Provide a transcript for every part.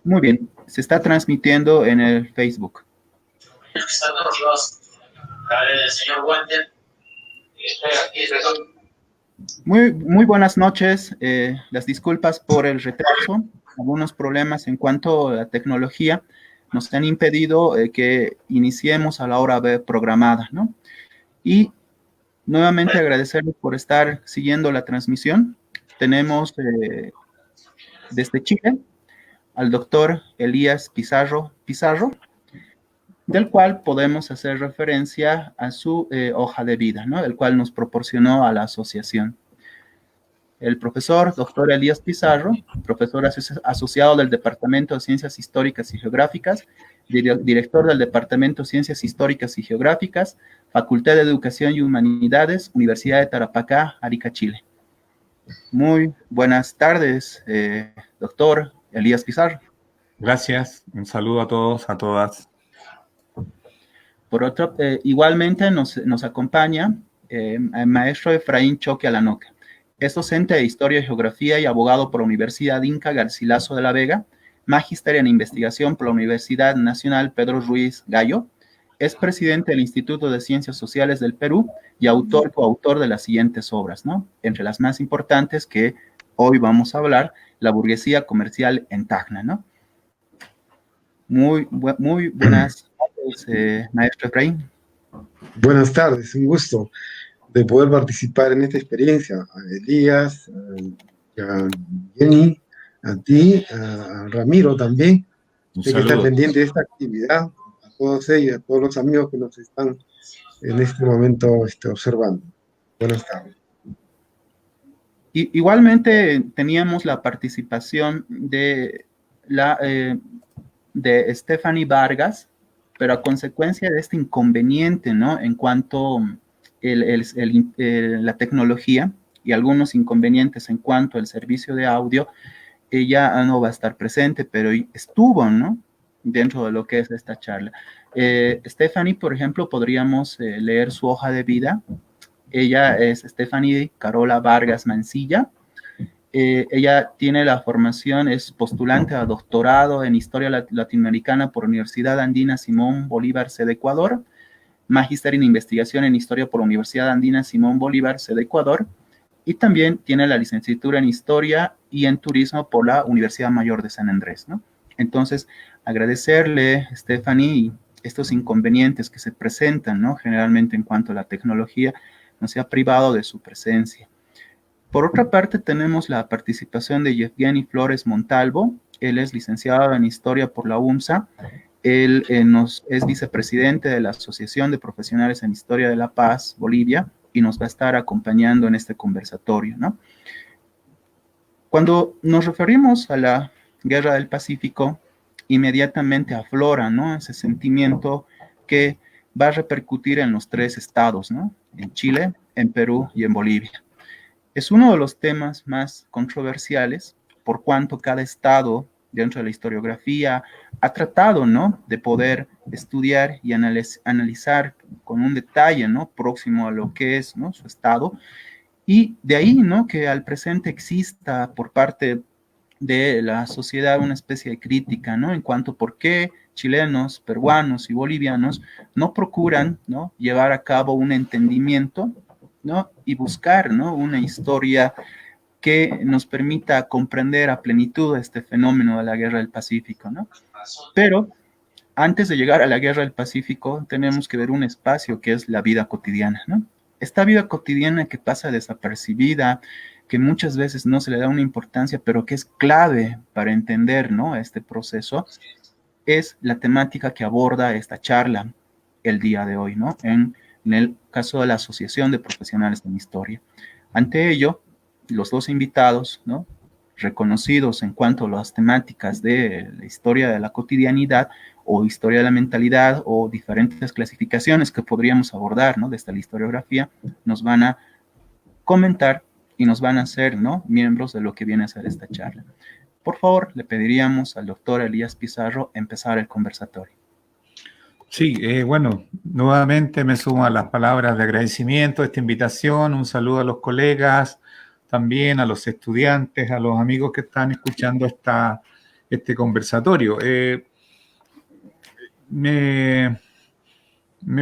Muy bien, se está transmitiendo en el Facebook. Señor Walter. Muy buenas noches. Las disculpas por el retraso. Algunos problemas en cuanto a la tecnología nos han impedido que iniciemos a la hora programada, ¿no? Y nuevamente agradecerles por estar siguiendo la transmisión. Tenemos desde Chile al doctor Elías Pizarro, del cual podemos hacer referencia a su hoja de vida, ¿no? El cual nos proporcionó a la asociación. El profesor doctor Elías Pizarro, profesor asociado del Departamento de Ciencias Históricas y Geográficas, director del Departamento de Ciencias Históricas y Geográficas, Facultad de Educación y Humanidades, Universidad de Tarapacá, Arica, Chile. Muy buenas tardes, doctor Elías Pizarro. Gracias, un saludo a todos, a todas. Por otro, igualmente nos acompaña el maestro Efraín Choque Alanoca. Es docente de Historia y Geografía y abogado por la Universidad Inca Garcilaso de la Vega, magíster en investigación por la Universidad Nacional Pedro Ruiz Gallo, es presidente del Instituto de Ciencias Sociales del Perú y coautor de las siguientes obras, ¿no? Entre las más importantes que hoy vamos a hablar, La burguesía comercial en Tacna, ¿no? Muy buenas tardes, maestro Efraín. Buenas tardes, un gusto de poder participar en esta experiencia. A Elías, a Jenny, a ti, a Ramiro también, de que están pendientes de esta actividad, a todos ellos, a todos los amigos que nos están en este momento observando. Buenas tardes. Igualmente teníamos la participación de Stephanie Vargas, pero a consecuencia de este inconveniente, ¿no? En cuanto la tecnología y algunos inconvenientes en cuanto al servicio de audio, ella no va a estar presente, pero estuvo, ¿no? Dentro de lo que es esta charla. Stephanie, por ejemplo, podríamos leer su hoja de vida. Ella es Stephanie Carola Vargas Mancilla. Ella tiene la formación, es postulante a doctorado en Historia Latinoamericana por Universidad Andina Simón Bolívar, sede Ecuador, magíster en investigación en Historia por Universidad Andina Simón Bolívar, sede Ecuador, y también tiene la licenciatura en Historia y en Turismo por la Universidad Mayor de San Andrés, ¿no? Entonces, agradecerle, Stephanie, estos inconvenientes que se presentan, ¿no? Generalmente en cuanto a la tecnología, no se ha privado de su presencia. Por otra parte, tenemos la participación de Yevgeny Flores Montalvo. Él es licenciado en Historia por la UMSA. Él es vicepresidente de la Asociación de Profesionales en Historia de la Paz, Bolivia, y nos va a estar acompañando en este conversatorio, ¿no? Cuando nos referimos a la Guerra del Pacífico, inmediatamente aflora, ¿no? Ese sentimiento que va a repercutir en los tres estados, ¿no? En Chile, en Perú y en Bolivia. Es uno de los temas más controversiales, por cuanto cada estado dentro de la historiografía ha tratado, ¿no? De poder estudiar y analizar con un detalle, ¿no? Próximo a lo que es, ¿no? Su estado. Y de ahí, ¿no? Que al presente exista por parte de la sociedad una especie de crítica, ¿no? En cuanto a por qué chilenos, peruanos y bolivianos no procuran, ¿no? Llevar a cabo un entendimiento, ¿no? Y buscar, ¿no? Una historia que nos permita comprender a plenitud este fenómeno de la Guerra del Pacífico, ¿no? Pero antes de llegar a la Guerra del Pacífico, tenemos que ver un espacio que es la vida cotidiana, ¿no? Esta vida cotidiana que pasa desapercibida, que muchas veces no se le da una importancia, pero que es clave para entender, ¿no? Este proceso, es la temática que aborda esta charla el día de hoy, ¿no? En el caso de la Asociación de Profesionales en Historia. Ante ello, los dos invitados, ¿no? Reconocidos en cuanto a las temáticas de la historia de la cotidianidad o historia de la mentalidad o diferentes clasificaciones que podríamos abordar, ¿no? Desde la historiografía, nos van a comentar y nos van a hacer, ¿no? Miembros de lo que viene a ser esta charla. Por favor, le pediríamos al doctor Elías Pizarro empezar el conversatorio. Sí, bueno, nuevamente me sumo a las palabras de agradecimiento a esta invitación, un saludo a los colegas, también a los estudiantes, a los amigos que están escuchando este conversatorio. Me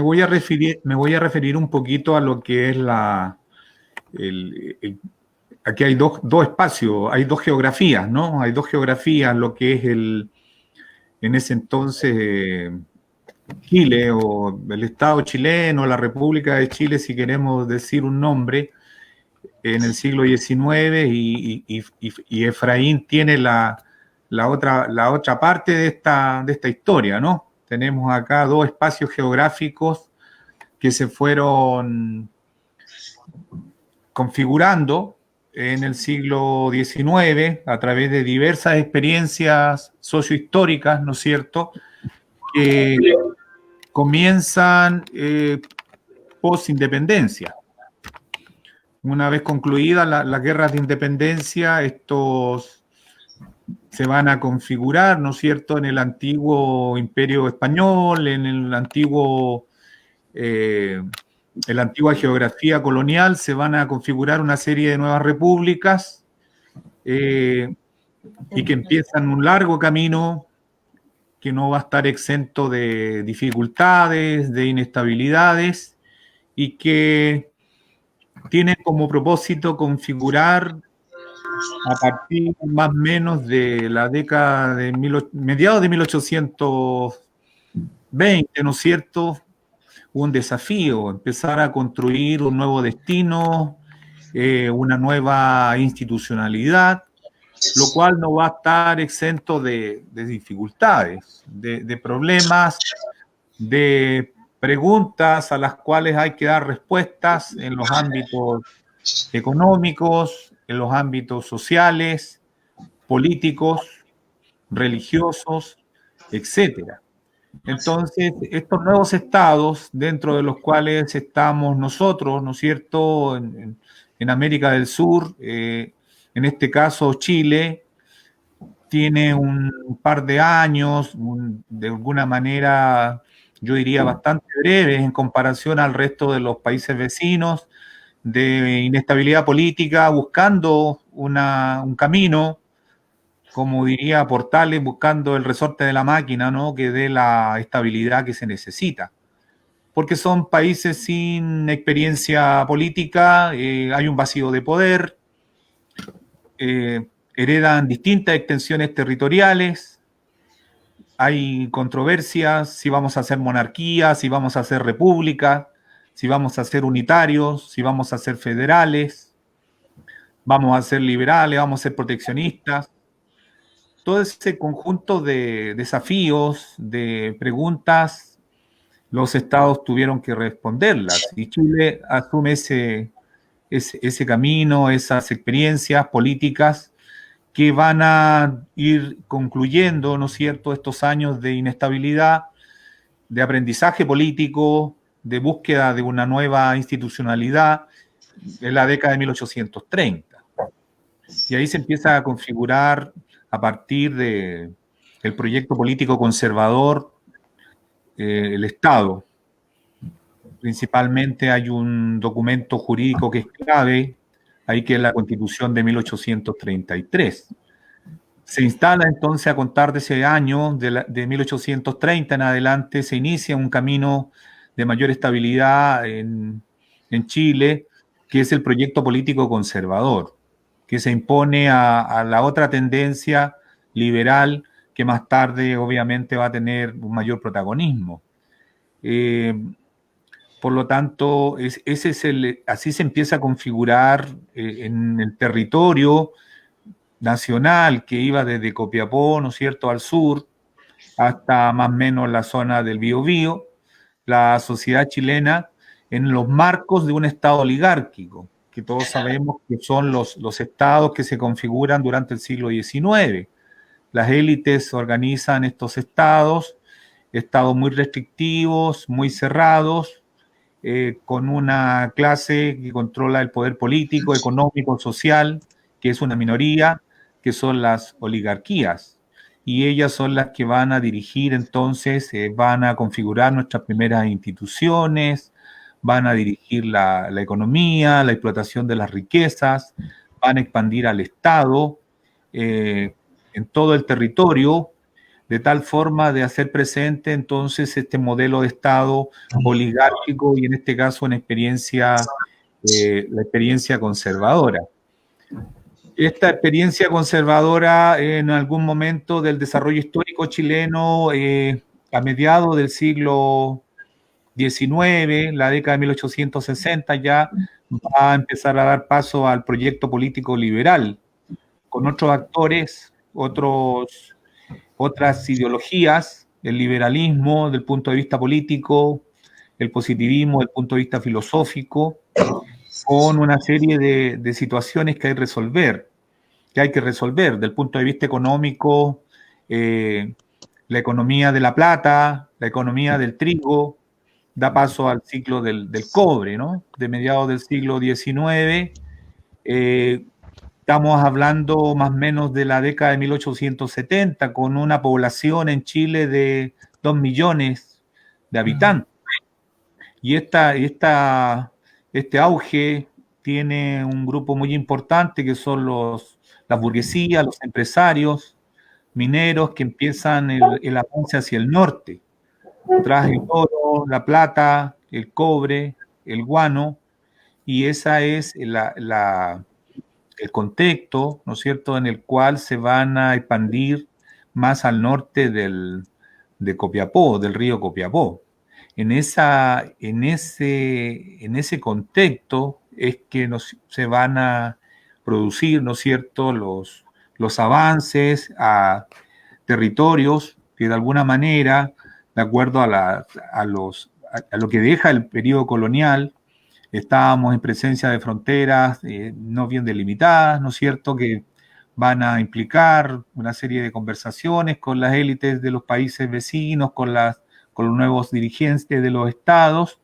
voy a referir un poquito a lo que es aquí hay dos espacios, hay dos geografías, ¿no? Hay dos geografías, lo que es en ese entonces Chile o el Estado chileno, la República de Chile, si queremos decir un nombre, en el siglo XIX y Efraín tiene la otra parte de esta historia, ¿no? Tenemos acá dos espacios geográficos que se fueron configurando en el siglo XIX a través de diversas experiencias sociohistóricas, ¿no es cierto?, que comienzan post-independencia. Una vez concluidas las guerras de independencia, estos se van a configurar, ¿no es cierto?, en el antiguo Imperio Español, en la antigua geografía colonial, se van a configurar una serie de nuevas repúblicas y que empiezan un largo camino que no va a estar exento de dificultades, de inestabilidades, y que tiene como propósito configurar a partir más o menos de la década de mediados de 1820, ¿no es cierto?, un desafío, empezar a construir un nuevo destino, una nueva institucionalidad, lo cual no va a estar exento de dificultades, de problemas, de preguntas a las cuales hay que dar respuestas en los ámbitos económicos, en los ámbitos sociales, políticos, religiosos, etcétera. Entonces, estos nuevos estados, dentro de los cuales estamos nosotros, ¿no es cierto?, en América del Sur, en este caso Chile, tiene un par de años, de alguna manera, yo diría bastante breves en comparación al resto de los países vecinos, de inestabilidad política, buscando un camino, como diría Portales, buscando el resorte de la máquina, ¿no?, que dé la estabilidad que se necesita. Porque son países sin experiencia política, hay un vacío de poder, heredan distintas extensiones territoriales, hay controversias, si vamos a ser monarquía, si vamos a ser república, si vamos a ser unitarios, si vamos a ser federales, vamos a ser liberales, vamos a ser proteccionistas. Todo ese conjunto de desafíos, de preguntas, los estados tuvieron que responderlas. Y Chile asume ese camino, esas experiencias políticas que van a ir concluyendo, ¿no es cierto?, estos años de inestabilidad, de aprendizaje político, de búsqueda de una nueva institucionalidad en la década de 1830. Y ahí se empieza a configurar a partir del proyecto político conservador el Estado. Principalmente hay un documento jurídico que es clave, ahí que es la Constitución de 1833. Se instala entonces a contar de ese año, de 1830 en adelante, se inicia un camino de mayor estabilidad en Chile, que es el proyecto político conservador, que se impone a la otra tendencia liberal que más tarde obviamente va a tener un mayor protagonismo. Por lo tanto, así se empieza a configurar en el territorio nacional que iba desde Copiapó, ¿no es cierto?, al sur, hasta más o menos la zona del Biobío, la sociedad chilena en los marcos de un estado oligárquico, que todos sabemos que son los estados que se configuran durante el siglo XIX. Las élites organizan estos estados muy restrictivos, muy cerrados, con una clase que controla el poder político, económico, social, que es una minoría, que son las oligarquías. Y ellas son las que van a dirigir entonces, van a configurar nuestras primeras instituciones, van a dirigir la economía, la explotación de las riquezas, van a expandir al Estado, en todo el territorio, de tal forma de hacer presente entonces este modelo de Estado oligárquico y en este caso la experiencia conservadora. Esta experiencia conservadora en algún momento del desarrollo histórico chileno, a mediados del siglo XIX, la década de 1860, ya va a empezar a dar paso al proyecto político liberal, con otros actores, otras ideologías, el liberalismo desde el punto de vista político, el positivismo desde el punto de vista filosófico, con una serie de situaciones que hay que resolver desde el punto de vista económico, la economía de la plata, la economía del trigo, da paso al ciclo del cobre, ¿no? De mediados del siglo XIX, estamos hablando más o menos de la década de 1870, con una población en Chile de 2 millones de habitantes. Y este auge tiene un grupo muy importante que son las burguesías, los empresarios, mineros que empiezan el avance hacia el norte, tras el oro, la plata, el cobre, el guano, y esa es el contexto, ¿no es cierto?, en el cual se van a expandir más al norte de Copiapó, del río Copiapó. En ese contexto es que se van a producir, ¿no es cierto?, los avances a territorios que de alguna manera, de acuerdo a lo que deja el periodo colonial, estábamos en presencia de fronteras no bien delimitadas, ¿no es cierto?, que van a implicar una serie de conversaciones con las élites de los países vecinos, con los nuevos dirigentes de los estados,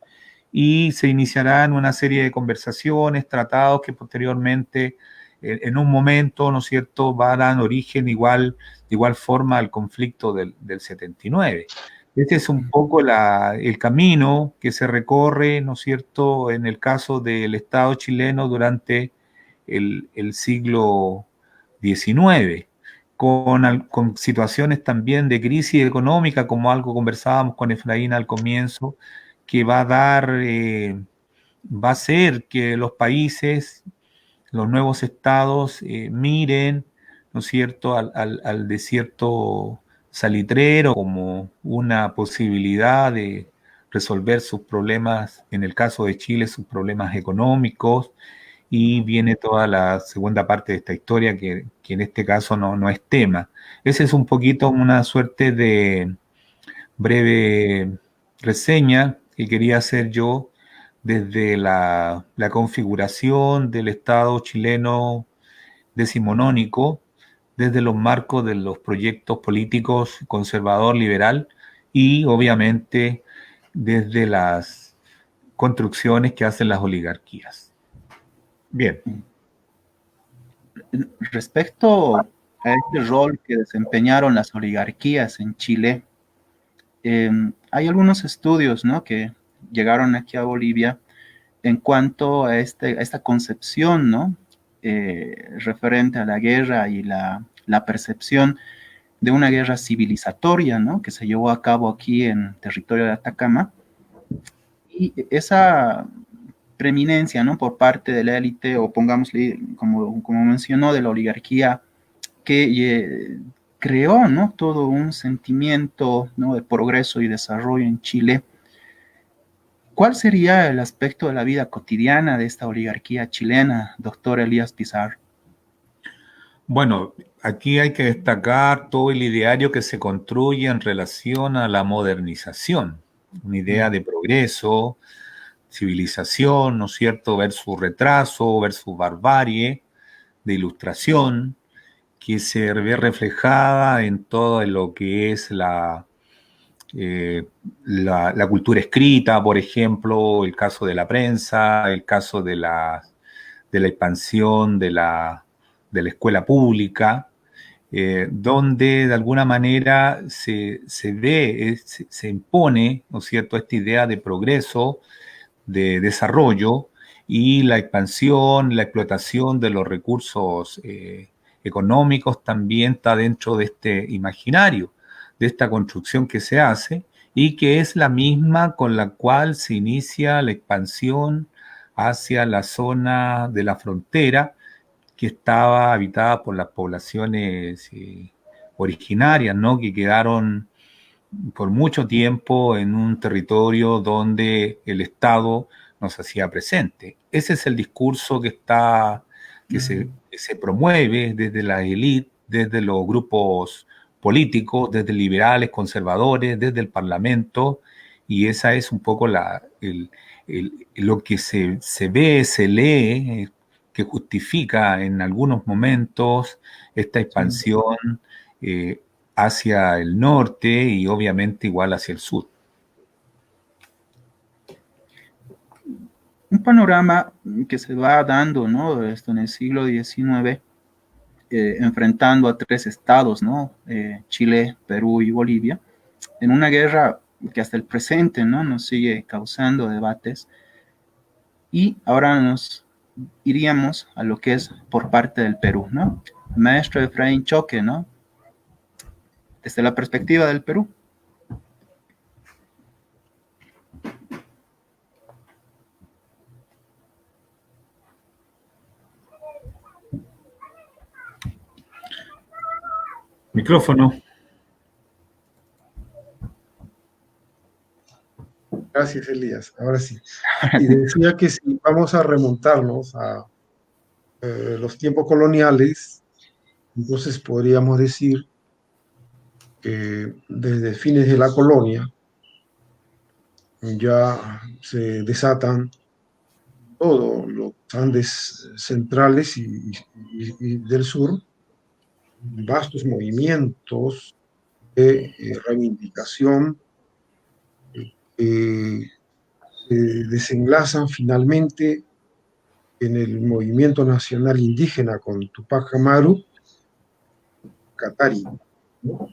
y se iniciarán una serie de conversaciones, tratados que posteriormente, en un momento, ¿no es cierto?, van a dar origen de igual forma al conflicto del 79. Este es un poco el camino que se recorre, ¿no es cierto?, en el caso del Estado chileno durante el siglo XIX, con situaciones también de crisis económica, como algo conversábamos con Efraín al comienzo, que va a hacer que los países, los nuevos estados, miren, ¿no es cierto?, al desierto salitrero como una posibilidad de resolver sus problemas, en el caso de Chile, sus problemas económicos, y viene toda la segunda parte de esta historia que en este caso no es tema. Ese es un poquito una suerte de breve reseña que quería hacer yo desde la configuración del Estado chileno decimonónico, desde los marcos de los proyectos políticos conservador-liberal y obviamente desde las construcciones que hacen las oligarquías. Bien. Respecto a este rol que desempeñaron las oligarquías en Chile, hay algunos estudios, ¿no?, que llegaron aquí a Bolivia en cuanto a esta concepción, ¿no?, referente a la guerra y la percepción de una guerra civilizatoria, ¿no?, que se llevó a cabo aquí en territorio de Atacama, y esa preeminencia, ¿no?, por parte de la élite, o pongámosle, como mencionó, de la oligarquía, que creó, ¿no?, todo un sentimiento, ¿no?, de progreso y desarrollo en Chile. ¿Cuál sería el aspecto de la vida cotidiana de esta oligarquía chilena, doctor Elías Pizarro? Bueno, aquí hay que destacar todo el ideario que se construye en relación a la modernización, una idea de progreso, civilización, ¿no es cierto?, versus retraso, versus barbarie, de ilustración, que se ve reflejada en todo lo que es la cultura escrita, por ejemplo, el caso de la prensa, el caso de la expansión de la escuela pública, donde de alguna manera se impone, ¿no es cierto?, esta idea de progreso, de desarrollo y la expansión, la explotación de los recursos económicos también está dentro de este imaginario, de esta construcción que se hace y que es la misma con la cual se inicia la expansión hacia la zona de la frontera que estaba habitada por las poblaciones originarias, ¿no? Que quedaron por mucho tiempo en un territorio donde el Estado no se hacía presente. Ese es el discurso que se promueve desde la élite, desde los grupos políticos, desde liberales, conservadores, desde el Parlamento, y esa es un poco lo que se ve, se lee, que justifica en algunos momentos esta expansión hacia el norte y obviamente igual hacia el sur. Un panorama que se va dando, ¿no? Esto en el siglo XIX, enfrentando a tres estados, ¿no? Chile, Perú y Bolivia, en una guerra que hasta el presente, ¿no? Nos sigue causando debates. Y ahora nos iríamos a lo que es por parte del Perú, ¿no? Maestro Efraín Choque, ¿no? Desde la perspectiva del Perú. Micrófono. Gracias, Elías. Ahora sí. Y decía que si vamos a remontarnos a los tiempos coloniales, entonces podríamos decir que desde fines de la colonia ya se desatan todos los Andes centrales y del sur, vastos movimientos de reivindicación se desenlazan finalmente en el movimiento nacional indígena con Tupac Amaru, Catari, ¿no?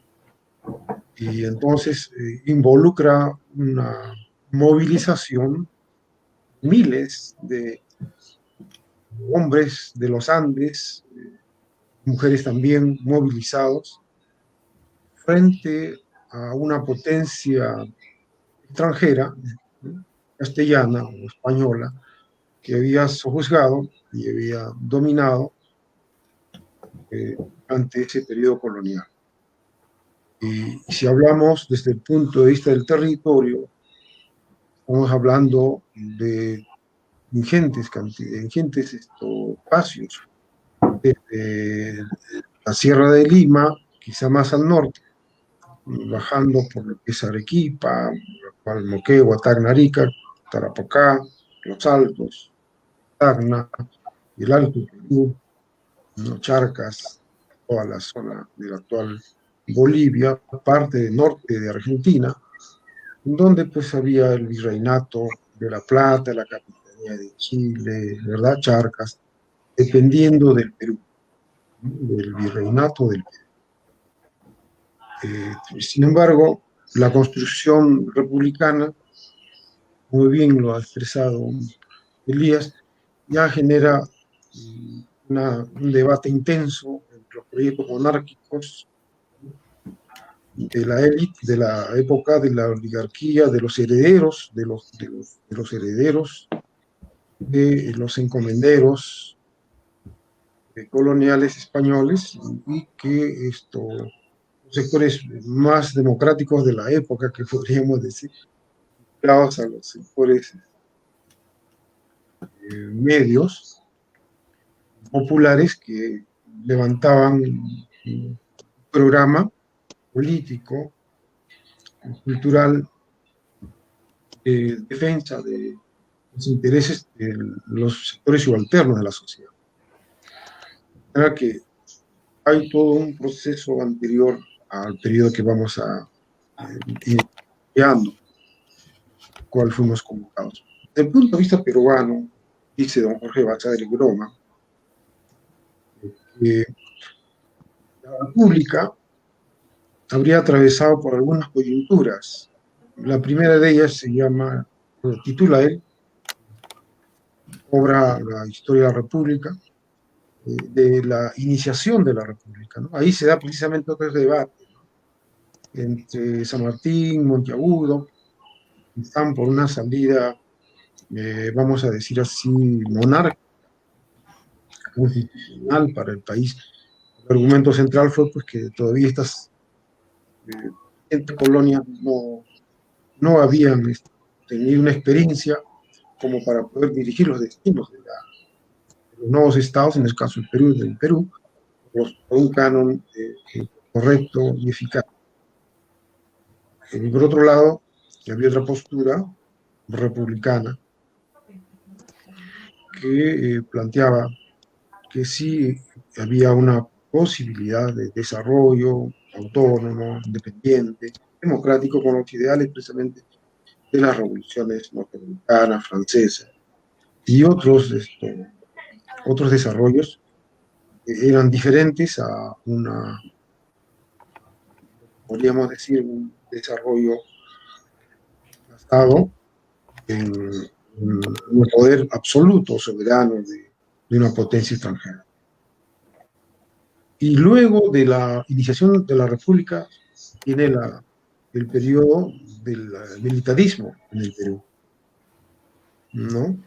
Y entonces involucra una movilización, miles de hombres de los Andes, mujeres también movilizados, frente a una potencia extranjera, castellana o española, que había sojuzgado y había dominado ante ese periodo colonial. Y si hablamos desde el punto de vista del territorio, estamos hablando de ingentes espacios, desde la Sierra de Lima, quizá más al norte, bajando por lo que es Arequipa, Moquegua, Tacna, Arica, Tarapacá, Los Altos, Tacna, el Alto Perú, ¿no? Charcas, toda la zona de la actual Bolivia, parte del norte de Argentina, donde pues había el virreinato de La Plata, la capitanía de Chile, ¿verdad? Charcas, dependiendo del Perú, ¿no? Del virreinato del Perú. Sin embargo, la construcción republicana, muy bien lo ha expresado Elías, ya genera un debate intenso entre los proyectos monárquicos de la élite, de la época de la oligarquía, de los herederos, de los herederos, de los encomenderos coloniales españoles, y que los sectores más democráticos de la época, que podríamos decir, vinculados a los sectores medios, populares, que levantaban un programa político, cultural, defensa de los intereses de los sectores subalternos de la sociedad. Era que hay todo un proceso anterior al periodo que vamos a ir estudiando, cual fuimos convocados. Desde el punto de vista peruano, dice don Jorge Basadre Groma, que la República habría atravesado por algunas coyunturas. La primera de ellas se llama, titula él, obra La Historia de la República, de la iniciación de la República, ¿no? Ahí se da precisamente otro debate, ¿no? Entre San Martín, Monteagudo, están por una salida, vamos a decir así, monárquica, constitucional para el país. El argumento central fue pues, que todavía estas colonias no habían tenido una experiencia como para poder dirigir los destinos de los nuevos estados, en el caso del Perú, por un canon correcto y eficaz. Y por otro lado, había otra postura republicana que planteaba que sí había una posibilidad de desarrollo autónomo, independiente, democrático, con los ideales precisamente de las revoluciones norteamericanas, francesas y otros desarrollos que eran diferentes a podríamos decir, un desarrollo basado en un poder absoluto, soberano de una potencia extranjera. Y luego de la iniciación de la República viene el periodo del militarismo en el Perú, ¿no?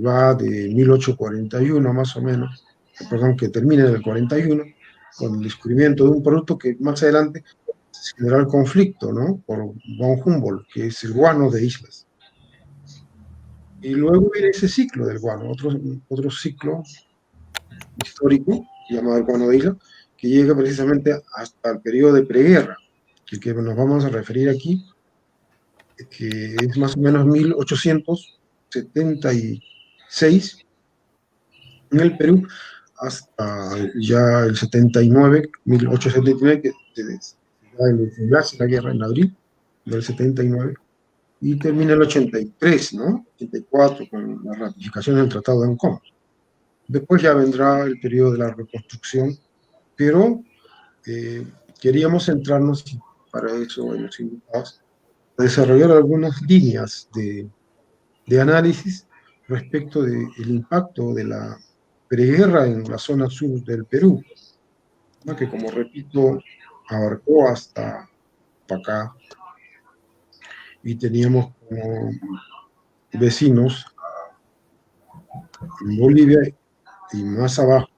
Va de 1841 más o menos, perdón, que termina en el 41, con el descubrimiento de un producto que más adelante se generó el conflicto, ¿no? Por von Humboldt, que es el guano de islas. Y luego viene ese ciclo del guano, otro ciclo histórico llamado el guano de islas, que llega precisamente hasta el periodo de preguerra, que nos vamos a referir aquí, que es más o menos 1876 en el Perú, hasta ya el 79, 1879, que se da el desenlace de la guerra en abril del 79, y termina el 83, ¿no? 84, con la ratificación del Tratado de Ancón. Después ya vendrá el periodo de la reconstrucción, pero queríamos centrarnos, para eso en los invitados, a desarrollar algunas líneas de análisis respecto del impacto de la preguerra en la zona sur del Perú, ¿no? Que, como repito, abarcó hasta Pacá, y teníamos como vecinos en Bolivia, y más abajo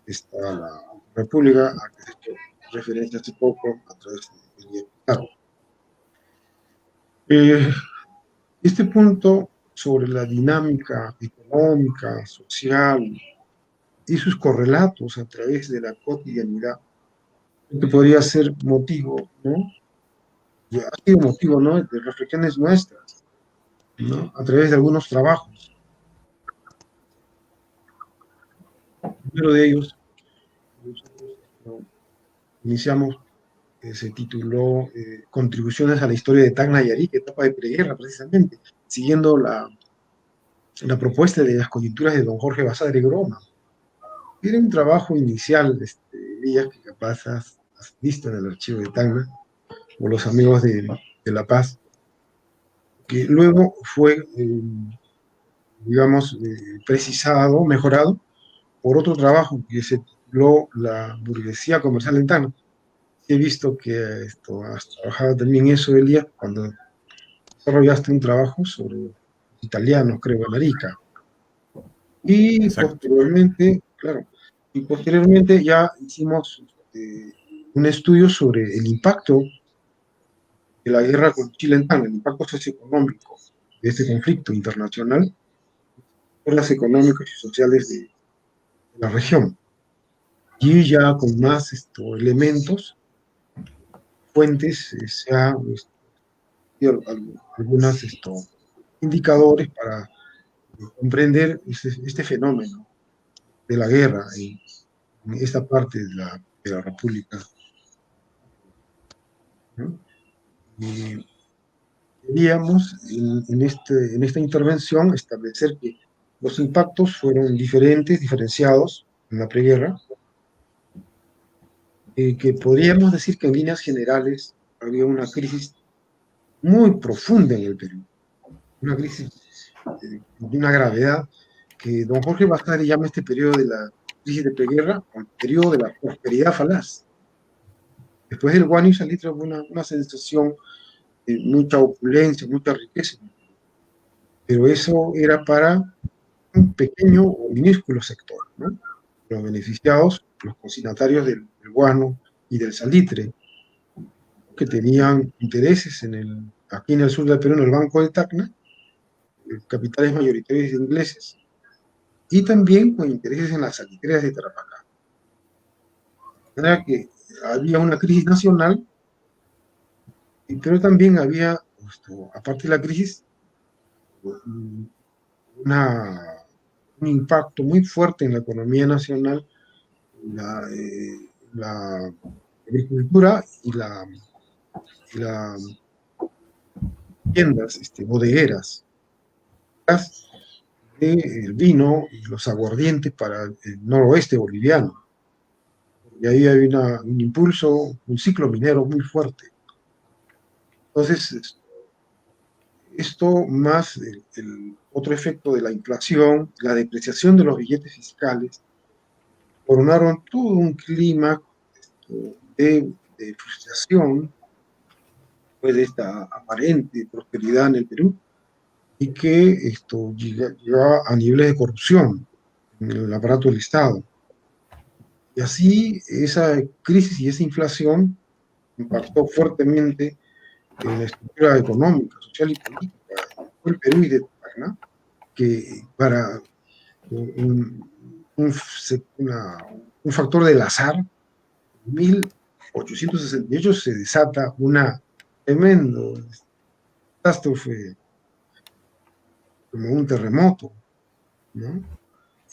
está la República, a que he hecho referencia hace poco a través del Estado. Este punto sobre la dinámica económica, social y sus correlatos a través de la cotidianidad, que podría ser motivo, ¿no? Y ha sido motivo, ¿no?, de reflexiones nuestras, ¿no?, a través de algunos trabajos. Uno de ellos, nosotros iniciamos, se tituló Contribuciones a la historia de Tacna y Arica, etapa de preguerra, precisamente, siguiendo la propuesta de las coyunturas de don Jorge Basadre Groma. Era un trabajo inicial, Elías, que capaz has visto en el archivo de Tacna, o los amigos de La Paz, que luego fue, digamos, precisado, mejorado, por otro trabajo que se tituló La burguesía comercial en Tacna. He visto que has trabajado también eso, Elías, cuando desarrollaste un trabajo sobre italianos, creo, en Arica. Y Exacto. posteriormente ya hicimos un estudio sobre el impacto de la guerra con Chile en Tacna, el impacto socioeconómico de este conflicto internacional por las económicas y sociales de la región. Y ya con más elementos, fuentes, se ha algunos indicadores para comprender este fenómeno de la guerra en esta parte de la República, ¿no? Y queríamos en esta intervención establecer que los impactos fueron diferenciados en la preguerra, que podríamos decir que en líneas generales había una crisis muy profunda en el Perú, una crisis de una gravedad que don Jorge Basadre llama este periodo de la crisis de preguerra el periodo de la prosperidad falaz. Después del guano y salitre hubo una sensación de mucha opulencia, mucha riqueza, pero eso era para un pequeño o minúsculo sector, ¿no? Los beneficiados, los consignatarios del guano y del salitre, que tenían intereses aquí en el sur del Perú, en el Banco de Tacna, capitales mayoritarios ingleses, y también con intereses en las salitreras de Tarapacá. De manera que había una crisis nacional, pero también había, aparte de la crisis, un impacto muy fuerte en la economía nacional, la agricultura y las tiendas bodegueras del vino y los aguardientes para el noroeste boliviano. Y ahí hay un impulso, un ciclo minero muy fuerte. Entonces, esto más el otro efecto de la inflación, la depreciación de los billetes fiscales, formaron todo un clima de frustración pues, de esta aparente prosperidad en el Perú y que esto llegaba a niveles de corrupción en el aparato del Estado. Y así esa crisis y esa inflación impactó fuertemente en la estructura económica, social y política del Perú y de Tacna, que para un factor del azar, en 1868 se desata una tremendo catástrofe como un terremoto, ¿no?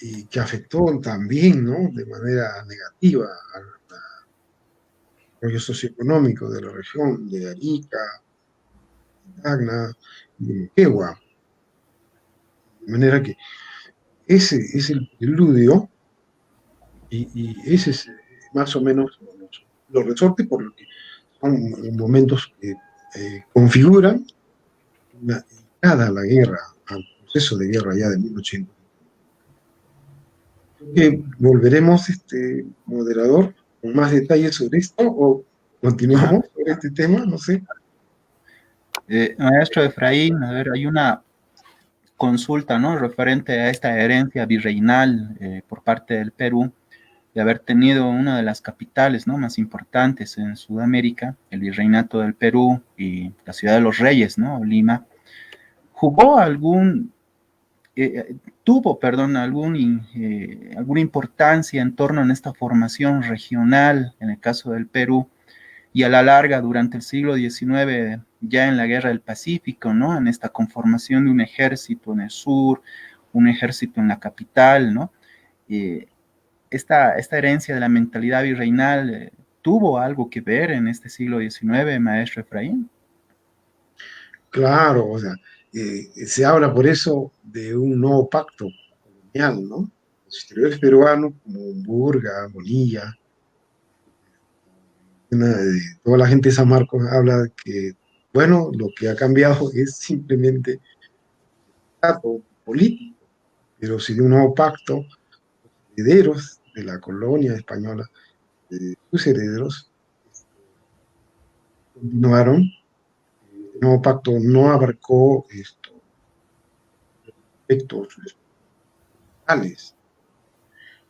Y que afectó también, ¿no?, de manera negativa al desarrollo socioeconómico de la región de Arica, Tacna y de Moquegua. De manera que ese es el preludio y ese es más o menos los resortes por los que son momentos que configuran una entrada a la guerra, al proceso de guerra ya de 1800. Que volveremos, moderador, con más detalles sobre esto o continuamos sobre este tema, no sé. Maestro Efraín, a ver, hay una consulta, ¿no?, referente a esta herencia virreinal por parte del Perú, de haber tenido una de las capitales, ¿no?, más importantes en Sudamérica, el Virreinato del Perú y la Ciudad de los Reyes, ¿no?, Lima. Tuvo, perdón, alguna importancia en torno a esta formación regional, en el caso del Perú, y a la larga, durante el siglo XIX, ya en la Guerra del Pacífico, ¿no?, en esta conformación de un ejército en el sur, un ejército en la capital, ¿no? Esta herencia de la mentalidad virreinal tuvo algo que ver en este siglo XIX, maestro Efraín. Claro, o sea, se habla por eso de un nuevo pacto colonial, ¿no? Los historiadores peruanos, como Burga, Bonilla, toda la gente de San Marcos habla de que, bueno, lo que ha cambiado es simplemente dato político, pero sí de un nuevo pacto, herederos de la colonia española, sus herederos continuaron. El nuevo pacto no abarcó aspectos legales,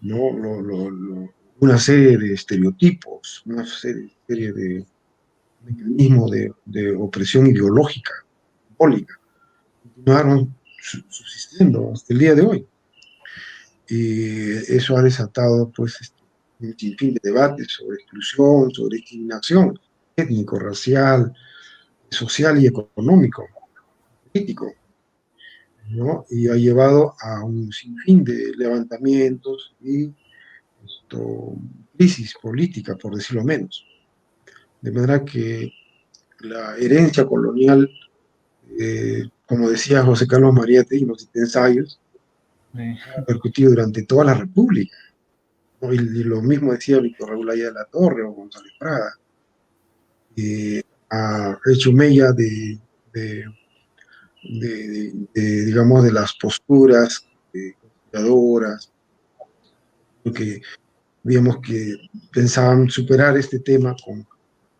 ¿no? Una serie de estereotipos, una serie de mecanismos de opresión ideológica, simbólica, continuaron subsistiendo hasta el día de hoy. Y eso ha desatado, pues, un sinfín de debates sobre exclusión, sobre discriminación étnico, racial, social y económico, político, ¿no? Y ha llevado a un sinfín de levantamientos y crisis política, por decirlo menos. De manera que la herencia colonial, como decía José Carlos Mariátegui en los ensayos, ha repercutido durante toda la República, ¿no? Y lo mismo decía Víctor Raúl Aya de la Torre o González Prada. Ha hecho mella digamos, de las posturas dictadoras, porque digamos que pensaban superar este tema con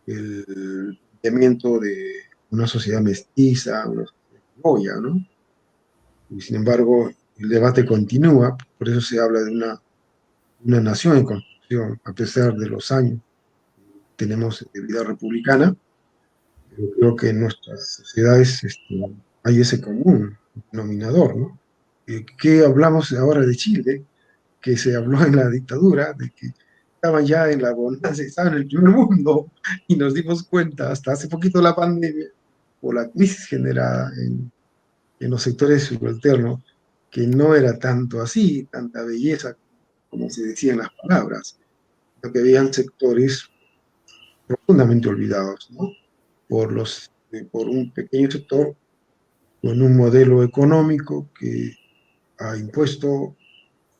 el planteamiento de una sociedad mestiza, una sociedad criolla, ¿no? Y sin embargo, el debate continúa, por eso se habla de una nación en construcción, a pesar de los años que tenemos de vida republicana, pero creo que en nuestras sociedades hay ese común denominador, ¿no? ¿Qué hablamos ahora de Chile? Que se habló en la dictadura, de que estaban ya en la bonanza, estaban en el primer mundo, y nos dimos cuenta hasta hace poquito la pandemia, o la crisis generada en los sectores subalternos, que no era tanto así, tanta belleza como se decía en las palabras, sino que habían sectores profundamente olvidados, ¿no? Por un pequeño sector con un modelo económico que ha impuesto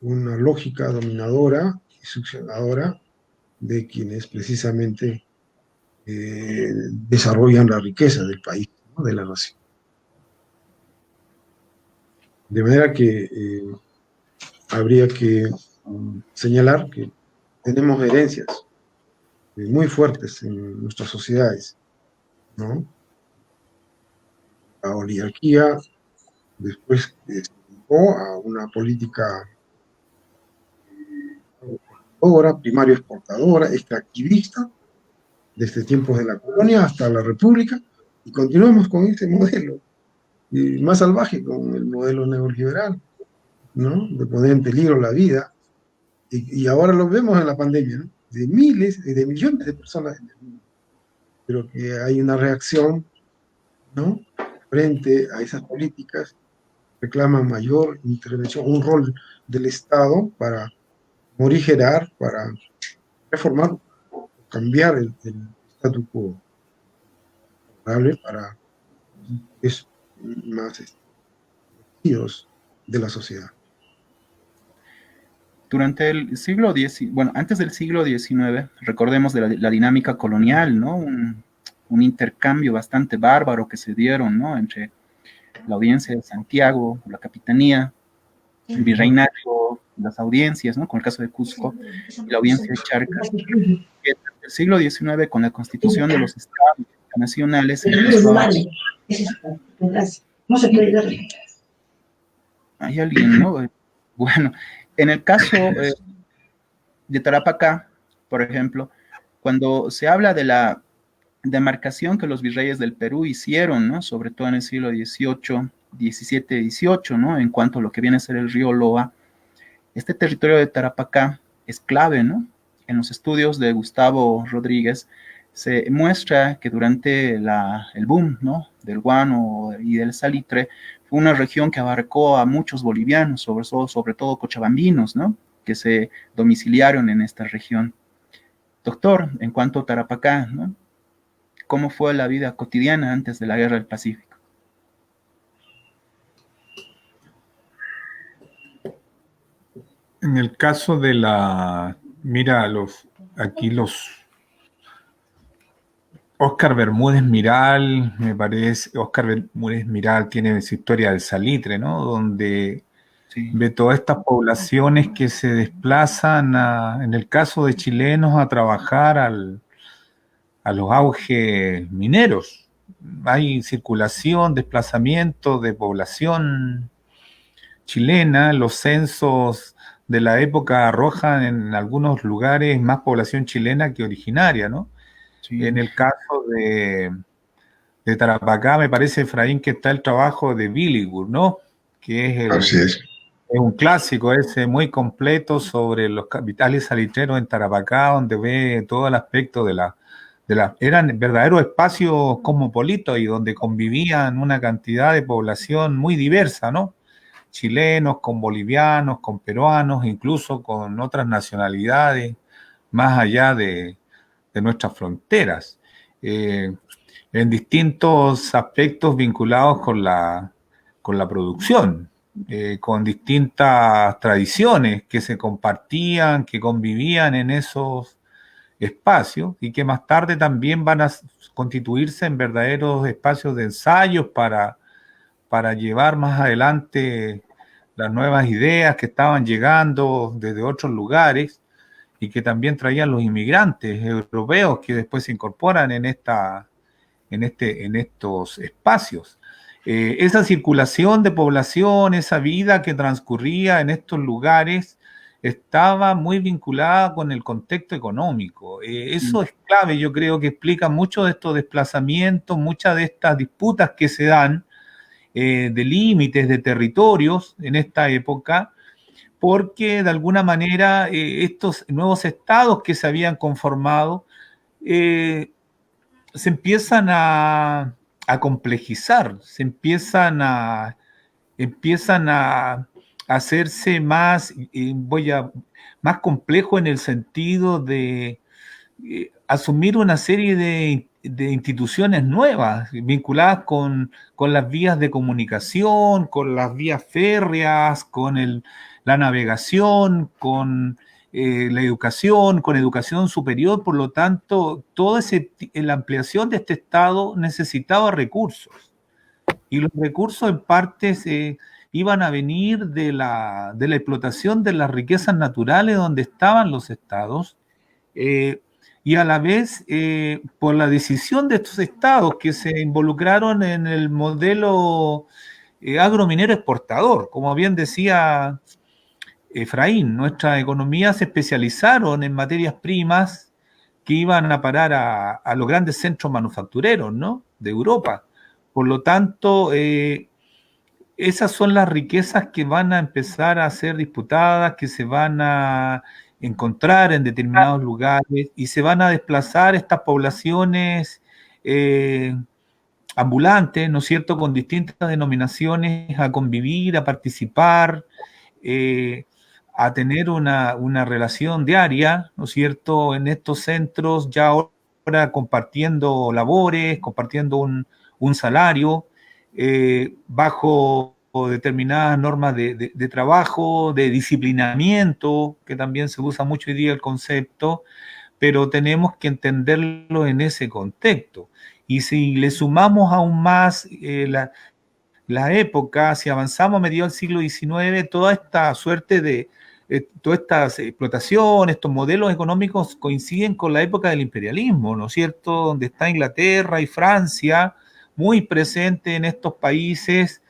una lógica dominadora y succionadora de quienes precisamente desarrollan la riqueza del país, ¿no? De la nación. De manera que habría que señalar que tenemos herencias muy fuertes en nuestras sociedades, ¿no? La oligarquía después se dedicó a una política primario exportadora, extractivista, desde tiempos de la colonia hasta la república, y continuamos con este modelo, y más salvaje con el modelo neoliberal, ¿no? De poner en peligro la vida, y ahora lo vemos en la pandemia, ¿no? De miles, de millones de personas en el mundo, pero que hay una reacción, ¿no? Frente a esas políticas, reclaman mayor intervención, un rol del Estado para morigerar, para reformar, cambiar el statu quo, para es más de la sociedad. Durante el siglo XIX, bueno, antes del siglo XIX, recordemos de la dinámica colonial, ¿no? Un intercambio bastante bárbaro que se dieron, ¿no? Entre la audiencia de Santiago, la capitanía, el virreinato, las audiencias, ¿no? Con el caso de Cusco, y la audiencia de Charcas. En el siglo XIX, con la constitución de los estados nacionales, hay alguien, ¿no? Bueno, en el caso de Tarapacá, por ejemplo, cuando se habla de la demarcación que los virreyes del Perú hicieron, ¿no? Sobre todo en el siglo XVIII, XVII, XVIII, ¿no? En cuanto a lo que viene a ser el río Loa, este territorio de Tarapacá es clave, ¿no? En los estudios de Gustavo Rodríguez se muestra que durante el boom, ¿no? Del guano y del salitre, fue una región que abarcó a muchos bolivianos, sobre todo cochabambinos, ¿no? Que se domiciliaron en esta región. Doctor, en cuanto a Tarapacá, ¿no? ¿Cómo fue la vida cotidiana antes de la Guerra del Pacífico? En el caso de mira, aquí Óscar Bermúdez Miral, me parece, Óscar Bermúdez Miral tiene su historia del salitre, ¿no? Donde sí, ve todas estas poblaciones que se desplazan, en el caso de chilenos, a trabajar a los auges mineros. Hay circulación, desplazamiento de población chilena, los censos de la época arrojan en algunos lugares más población chilena que originaria, ¿no? Sí. En el caso de Tarapacá, me parece, Efraín, que está el trabajo de Billinghurst, ¿no? Que es un clásico ese muy completo sobre los capitales salitreros en Tarapacá, donde ve todo el aspecto eran verdaderos espacios cosmopolitos y donde convivían una cantidad de población muy diversa, ¿no? Chilenos, con bolivianos, con peruanos, incluso con otras nacionalidades, más allá de nuestras fronteras, en distintos aspectos vinculados con la producción, con distintas tradiciones que se compartían, que convivían en esos espacios y que más tarde también van a constituirse en verdaderos espacios de ensayos para llevar más adelante las nuevas ideas que estaban llegando desde otros lugares y que también traían los inmigrantes europeos que después se incorporan en estos espacios. Esa circulación de población, esa vida que transcurría en estos lugares, estaba muy vinculada con el contexto económico. Eso es clave, yo creo que explica mucho de estos desplazamientos, muchas de estas disputas que se dan de límites, de territorios en esta época, porque de alguna manera estos nuevos estados que se habían conformado se empiezan a complejizar, empiezan a hacerse más, más complejo en el sentido de asumir una serie de instituciones nuevas vinculadas con las vías de comunicación, con las vías férreas, con la navegación, con la educación, con educación superior. Por lo tanto, la ampliación de este Estado necesitaba recursos. Y los recursos en parte iban a venir de la explotación de las riquezas naturales donde estaban los estados, y a la vez por la decisión de estos estados que se involucraron en el modelo agrominero exportador. Como bien decía Efraín, nuestras economías se especializaron en materias primas que iban a parar a los grandes centros manufactureros, ¿no?, de Europa. Por lo tanto, esas son las riquezas que van a empezar a ser disputadas, que se van a encontrar en determinados lugares y se van a desplazar estas poblaciones ambulantes, ¿no es cierto?, con distintas denominaciones, a convivir, a participar, a tener una relación diaria, ¿no es cierto?, en estos centros, ya ahora compartiendo labores, compartiendo un salario, bajo determinadas normas de trabajo, de disciplinamiento, que también se usa mucho hoy día el concepto, pero tenemos que entenderlo en ese contexto. Y si le sumamos aún más la época, si avanzamos a mediados del siglo XIX, toda esta suerte de todas estas explotaciones, estos modelos económicos coinciden con la época del imperialismo, ¿no es cierto?, donde está Inglaterra y Francia muy presentes en estos países,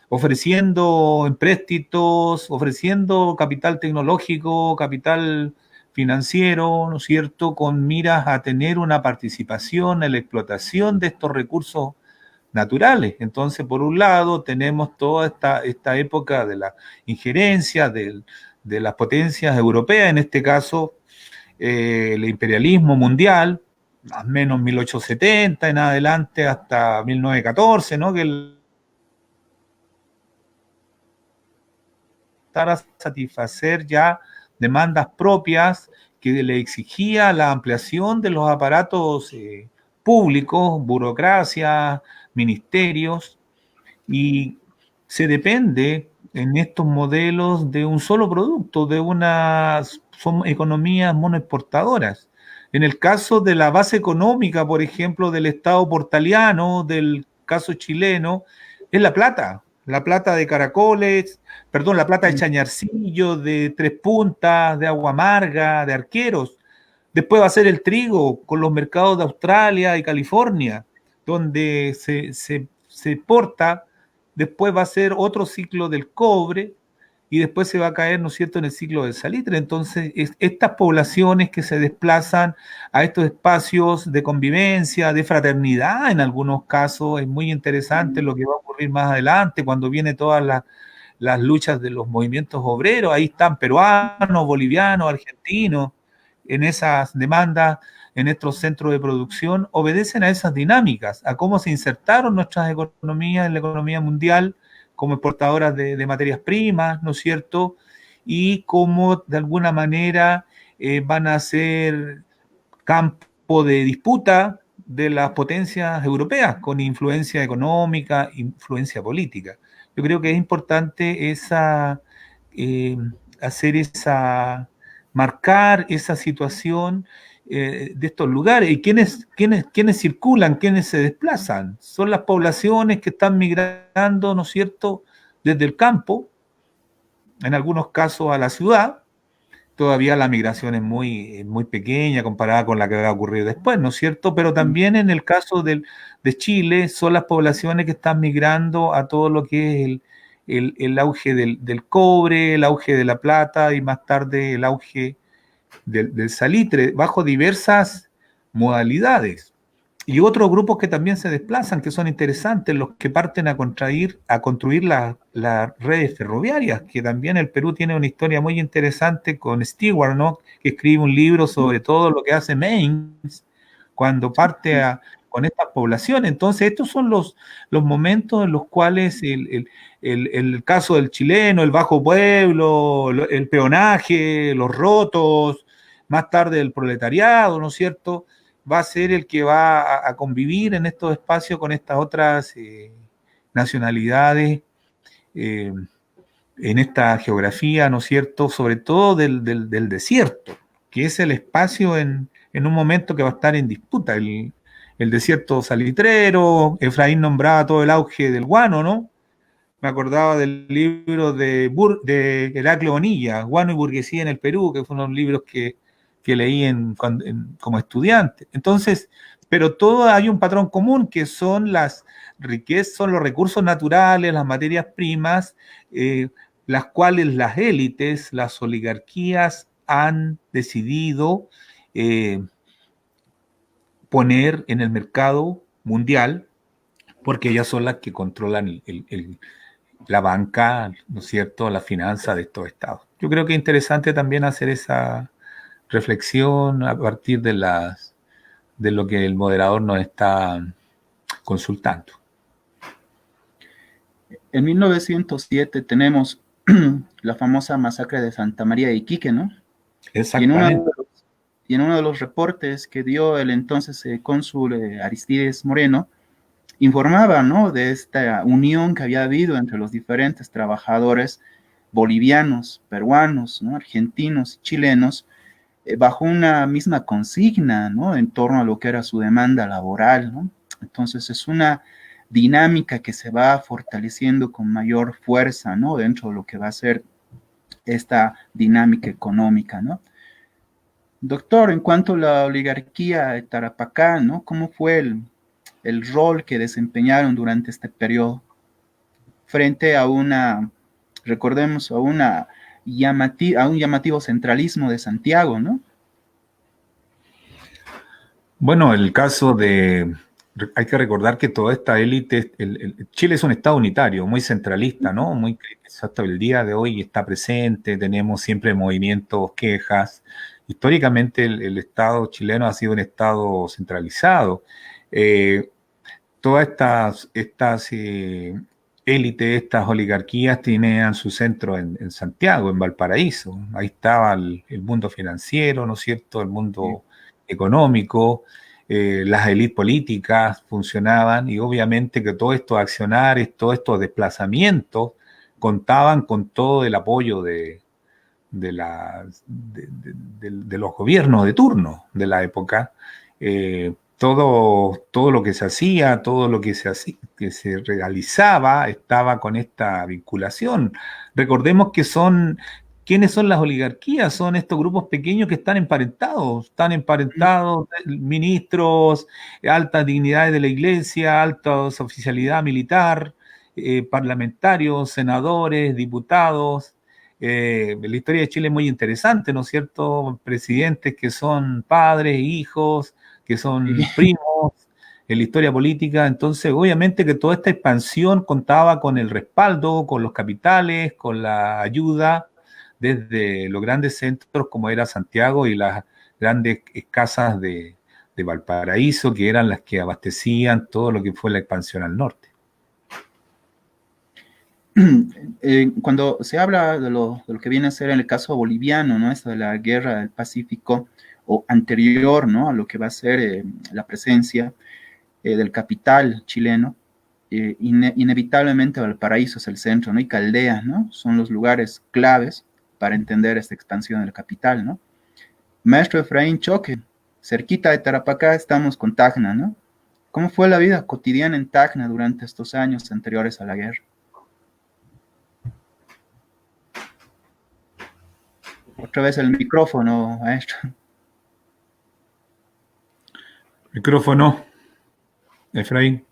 ofreciendo empréstitos, ofreciendo capital tecnológico, capital financiero, ¿no es cierto?, con miras a tener una participación en la explotación de estos recursos naturales. Entonces, por un lado, tenemos toda esta época de la injerencia de las potencias europeas, en este caso, el imperialismo mundial, más o menos 1870 en adelante hasta 1914, ¿no?, que para satisfacer ya demandas propias que le exigía la ampliación de los aparatos públicos, burocracia, ministerios, y se depende en estos modelos de un solo producto, son economías monoexportadoras. En el caso de la base económica, por ejemplo, del Estado portaliano, del caso chileno, es la plata de Caracoles, perdón, la plata de Chañarcillo, de Tres Puntas, de Agua Amarga, de Arqueros. Después va a ser el trigo con los mercados de Australia y California, donde se exporta. Después va a ser otro ciclo del cobre y después se va a caer, ¿no es cierto?, en el ciclo del salitre. Entonces, estas poblaciones que se desplazan a estos espacios de convivencia, de fraternidad en algunos casos, es muy interesante lo que va a ocurrir más adelante cuando viene todas las luchas de los movimientos obreros. Ahí están peruanos, bolivianos, argentinos, en esas demandas, en estos centros de producción, obedecen a esas dinámicas, a cómo se insertaron nuestras economías en la economía mundial como exportadoras de materias primas, ¿no es cierto?, y cómo de alguna manera van a ser campo de disputa de las potencias europeas con influencia económica, influencia política. Yo creo que es importante marcar esa situación de estos lugares. ¿Y quiénes circulan, quiénes se desplazan? Son las poblaciones que están migrando, ¿no es cierto?, desde el campo, en algunos casos a la ciudad. Todavía la migración es muy pequeña comparada con la que va a ocurrir después, ¿no es cierto? Pero también en el caso de Chile son las poblaciones que están migrando a todo lo que es el auge del cobre, el auge de la plata y más tarde el auge del salitre, bajo diversas modalidades. Y otros grupos que también se desplazan, que son interesantes, los que parten a construir las redes ferroviarias, que también el Perú tiene una historia muy interesante con Stewart, ¿no? Que escribe un libro sobre todo lo que hace Mainz cuando parte con estas poblaciones. Entonces, estos son los momentos en los cuales el caso del chileno, el bajo pueblo, el peonaje, los rotos, más tarde el proletariado, ¿no es cierto?, va a ser el que va a convivir en estos espacios con estas otras nacionalidades, en esta geografía, ¿no es cierto?, sobre todo del desierto, que es el espacio en un momento que va a estar en disputa, el desierto salitrero. Efraín nombraba todo el auge del guano, ¿no? Me acordaba del libro de Heraclio Bonilla, Guano y burguesía en el Perú, que fueron libros que leí como estudiante. Entonces, pero todo hay un patrón común, que son las riquezas, son los recursos naturales, las materias primas, las cuales las élites, las oligarquías han decidido poner en el mercado mundial, porque ellas son las que controlan la banca, ¿no es cierto?, la finanza de estos estados. Yo creo que es interesante también hacer esa reflexión a partir de lo que el moderador nos está consultando. En 1907 tenemos la famosa masacre de Santa María de Iquique, ¿no? Exactamente. Y en uno de los reportes que dio el entonces cónsul Aristides Moreno, informaba, ¿no?, de esta unión que había habido entre los diferentes trabajadores bolivianos, peruanos, ¿no?, argentinos y chilenos, bajo una misma consigna, ¿no?, en torno a lo que era su demanda laboral, ¿no? Entonces es una dinámica que se va fortaleciendo con mayor fuerza, ¿no?, dentro de lo que va a ser esta dinámica económica, ¿no? Doctor, en cuanto a la oligarquía de Tarapacá, ¿no?, ¿cómo fue el rol que desempeñaron durante este periodo frente a recordemos, a un llamativo centralismo de Santiago, ¿no? Bueno, el caso hay que recordar que toda esta élite, Chile es un estado unitario, muy centralista, ¿no? Hasta el día de hoy está presente, tenemos siempre movimientos, quejas. Históricamente el Estado chileno ha sido un Estado centralizado. Todas estas élites, estas oligarquías tenían su centro en Santiago, en Valparaíso. Ahí estaba el mundo financiero, ¿no es cierto?, el mundo económico, las élites políticas funcionaban, y obviamente que todos estos accionarios, todos estos desplazamientos contaban con todo el apoyo de los gobiernos de turno de la época. Todo lo que se hacía, todo lo que se realizaba estaba con esta vinculación. Recordemos que ¿quiénes son las oligarquías? Son estos grupos pequeños que están emparentados ministros, altas dignidades de la iglesia, alta oficialidad militar, parlamentarios, senadores, diputados. La historia de Chile es muy interesante, ¿no es cierto? Presidentes que son padres, hijos, que son primos, en la historia política. Entonces, obviamente que toda esta expansión contaba con el respaldo, con los capitales, con la ayuda desde los grandes centros como era Santiago y las grandes casas de Valparaíso, que eran las que abastecían todo lo que fue la expansión al norte. Cuando se habla de lo que viene a ser en el caso boliviano, ¿no?, esto de la guerra del Pacífico, o anterior, ¿no?, a lo que va a ser la presencia del capital chileno, inevitablemente Valparaíso es el centro, ¿no?, y Caldea, ¿no?, son los lugares claves para entender esta expansión del capital, ¿no? Maestro Efraín Choque, cerquita de Tarapacá estamos con Tacna, ¿no? ¿Cómo fue la vida cotidiana en Tacna durante estos años anteriores a la guerra? otra vez el micrófono, maestro. Micrófono, Efraín.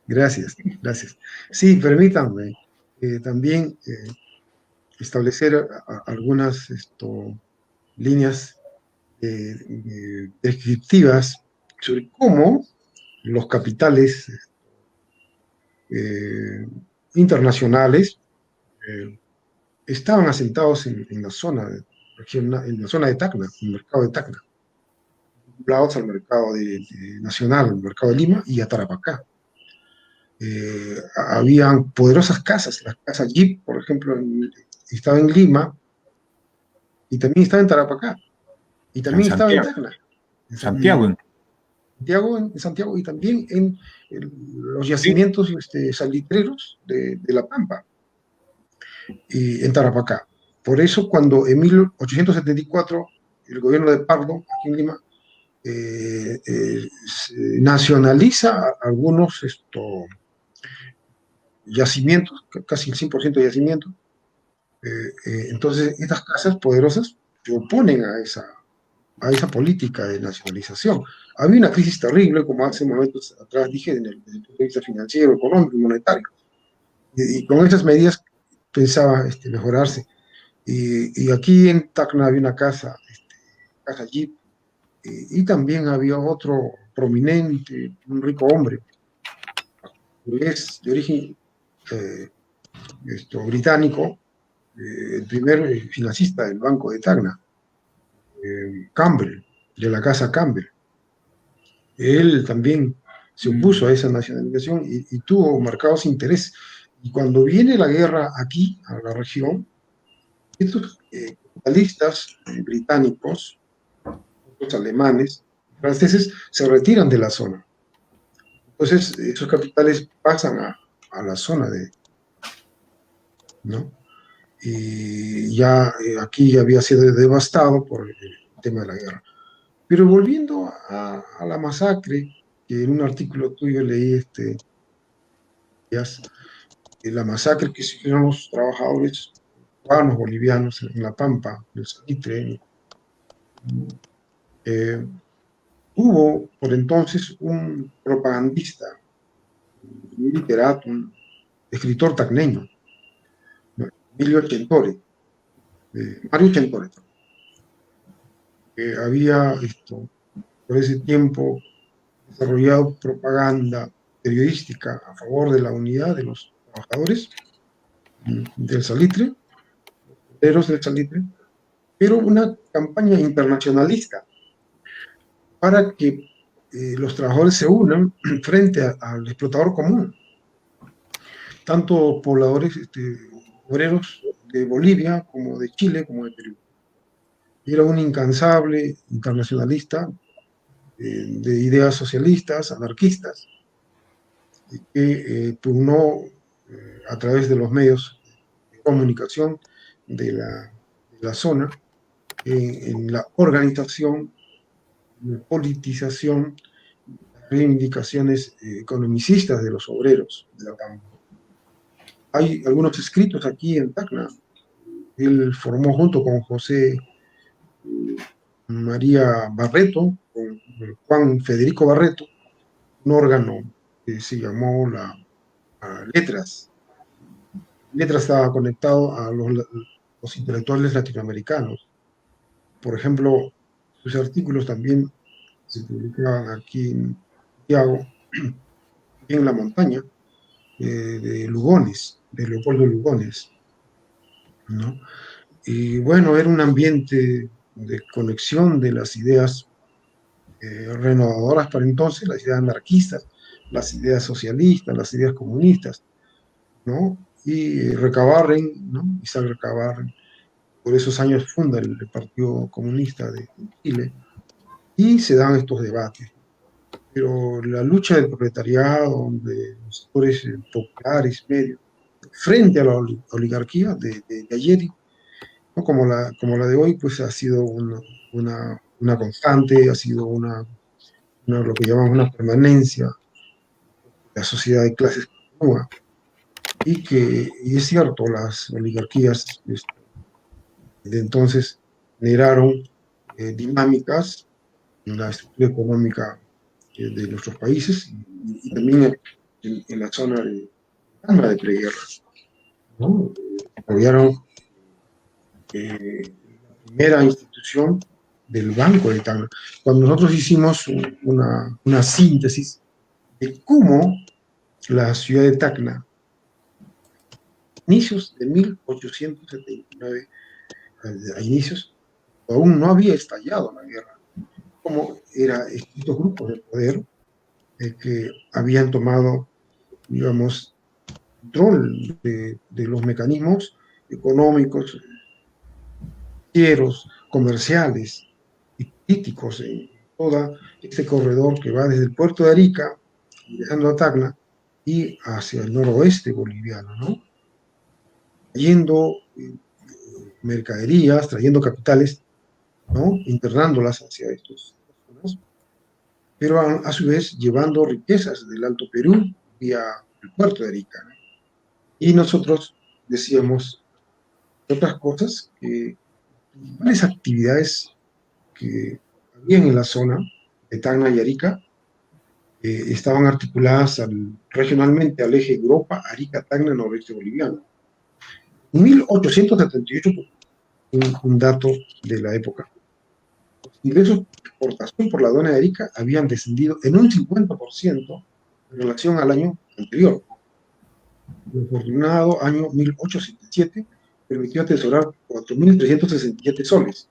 Gracias, gracias. Sí, permítanme también establecer algunas líneas descriptivas sobre cómo los capitales internacionales estaban asentados en la zona en la zona de Tacna, en el mercado de Tacna, vinculados al mercado nacional, al mercado de Lima y a Tarapacá. Habían poderosas casas, la casa Jeep, por ejemplo, estaba en Lima y también estaba en Tarapacá y también estaba en Tacna. Santiago. En Santiago y también en los yacimientos salitreros de La Pampa y en Tarapacá. Por eso cuando en 1874 el gobierno de Pardo, aquí en Lima, nacionaliza algunos yacimientos, casi el 100% de yacimientos, entonces estas casas poderosas se oponen a esa política de nacionalización. Había una crisis terrible, como hace momentos atrás dije, desde el punto de vista financiero, económico y monetario. Y con esas medidas pensaba mejorarse. Y aquí en Tacna había una casa Jeep, y también había otro prominente, un rico hombre, que es de origen británico, el primer financista del Banco de Tacna, Campbell, de la casa Campbell. Él también se opuso a esa nacionalización y tuvo marcados intereses. Y cuando viene la guerra aquí, a la región, estos capitalistas británicos, los alemanes, franceses, se retiran de la zona. Entonces, esos capitales pasan a la zona ¿no? Y ya aquí ya había sido devastado por el tema de la guerra. Pero volviendo a la masacre, que en un artículo tuyo leí la masacre que sufrieron los trabajadores cubanos, bolivianos en La Pampa, del Salitre, hubo por entonces un propagandista, un literato, un escritor tacneño, Mario Chentore, que había por ese tiempo desarrollado propaganda periodística a favor de la unidad de los trabajadores del Salitre, obreros del Salitre, pero una campaña internacionalista para que los trabajadores se unan frente al explotador común, tanto pobladores, obreros de Bolivia, como de Chile, como de Perú. Era un incansable internacionalista de ideas socialistas, anarquistas, que pugnó a través de los medios de comunicación de la zona en la organización, politización, reivindicaciones economicistas de los obreros de la Pampa. Hay algunos escritos aquí en Tacna. Él formó junto con José María Barreto, con Juan Federico Barreto, un órgano que se llamó Letras. Letras estaba conectado a los intelectuales latinoamericanos. Por ejemplo, sus artículos también se publicaban aquí en Santiago, en La Montaña, de Lugones, de Leopoldo Lugones, ¿no? Y bueno, era un ambiente de conexión de las ideas renovadoras para entonces, las ideas anarquistas, las ideas socialistas, las ideas comunistas, ¿no? Y Recabarren, ¿no? Isaac Recabarren, por esos años funda el Partido Comunista de Chile, y se dan estos debates. Pero la lucha del proletariado, de los sectores populares, medios, frente a la oligarquía de ayer, ¿no? como la de hoy, pues ha sido una constante, ha sido lo que llamamos una permanencia. La sociedad de clases continúa. y es cierto, las oligarquías de entonces generaron dinámicas en la estructura económica de nuestros países y también en la zona de preguerra, ¿no? Apoyaron la primera institución del Banco de Tacna. Cuando nosotros hicimos una síntesis de cómo la ciudad de Tacna, inicios de 1879, a inicios, aún no había estallado la guerra, como eran estos grupos de poder que habían tomado, digamos, control de los mecanismos económicos, financieros, comerciales y políticos en todo este corredor que va desde el puerto de Arica, llegando a Tacna, y hacia el noroeste boliviano, ¿no? Trayendo mercaderías, trayendo capitales, ¿no? Internándolas hacia estos zonas, pero a su vez llevando riquezas del Alto Perú vía el puerto de Arica, ¿no? Y nosotros decíamos otras cosas, que principales actividades que habían en la zona de Tacna y Arica estaban articuladas regionalmente al eje Europa, Arica, Tacna, noroeste boliviano. En 1878, un dato de la época, los ingresos de exportación por la aduana de Arica habían descendido en un 50% en relación al año anterior. El afortunado año 1877 permitió atesorar 4.367 soles.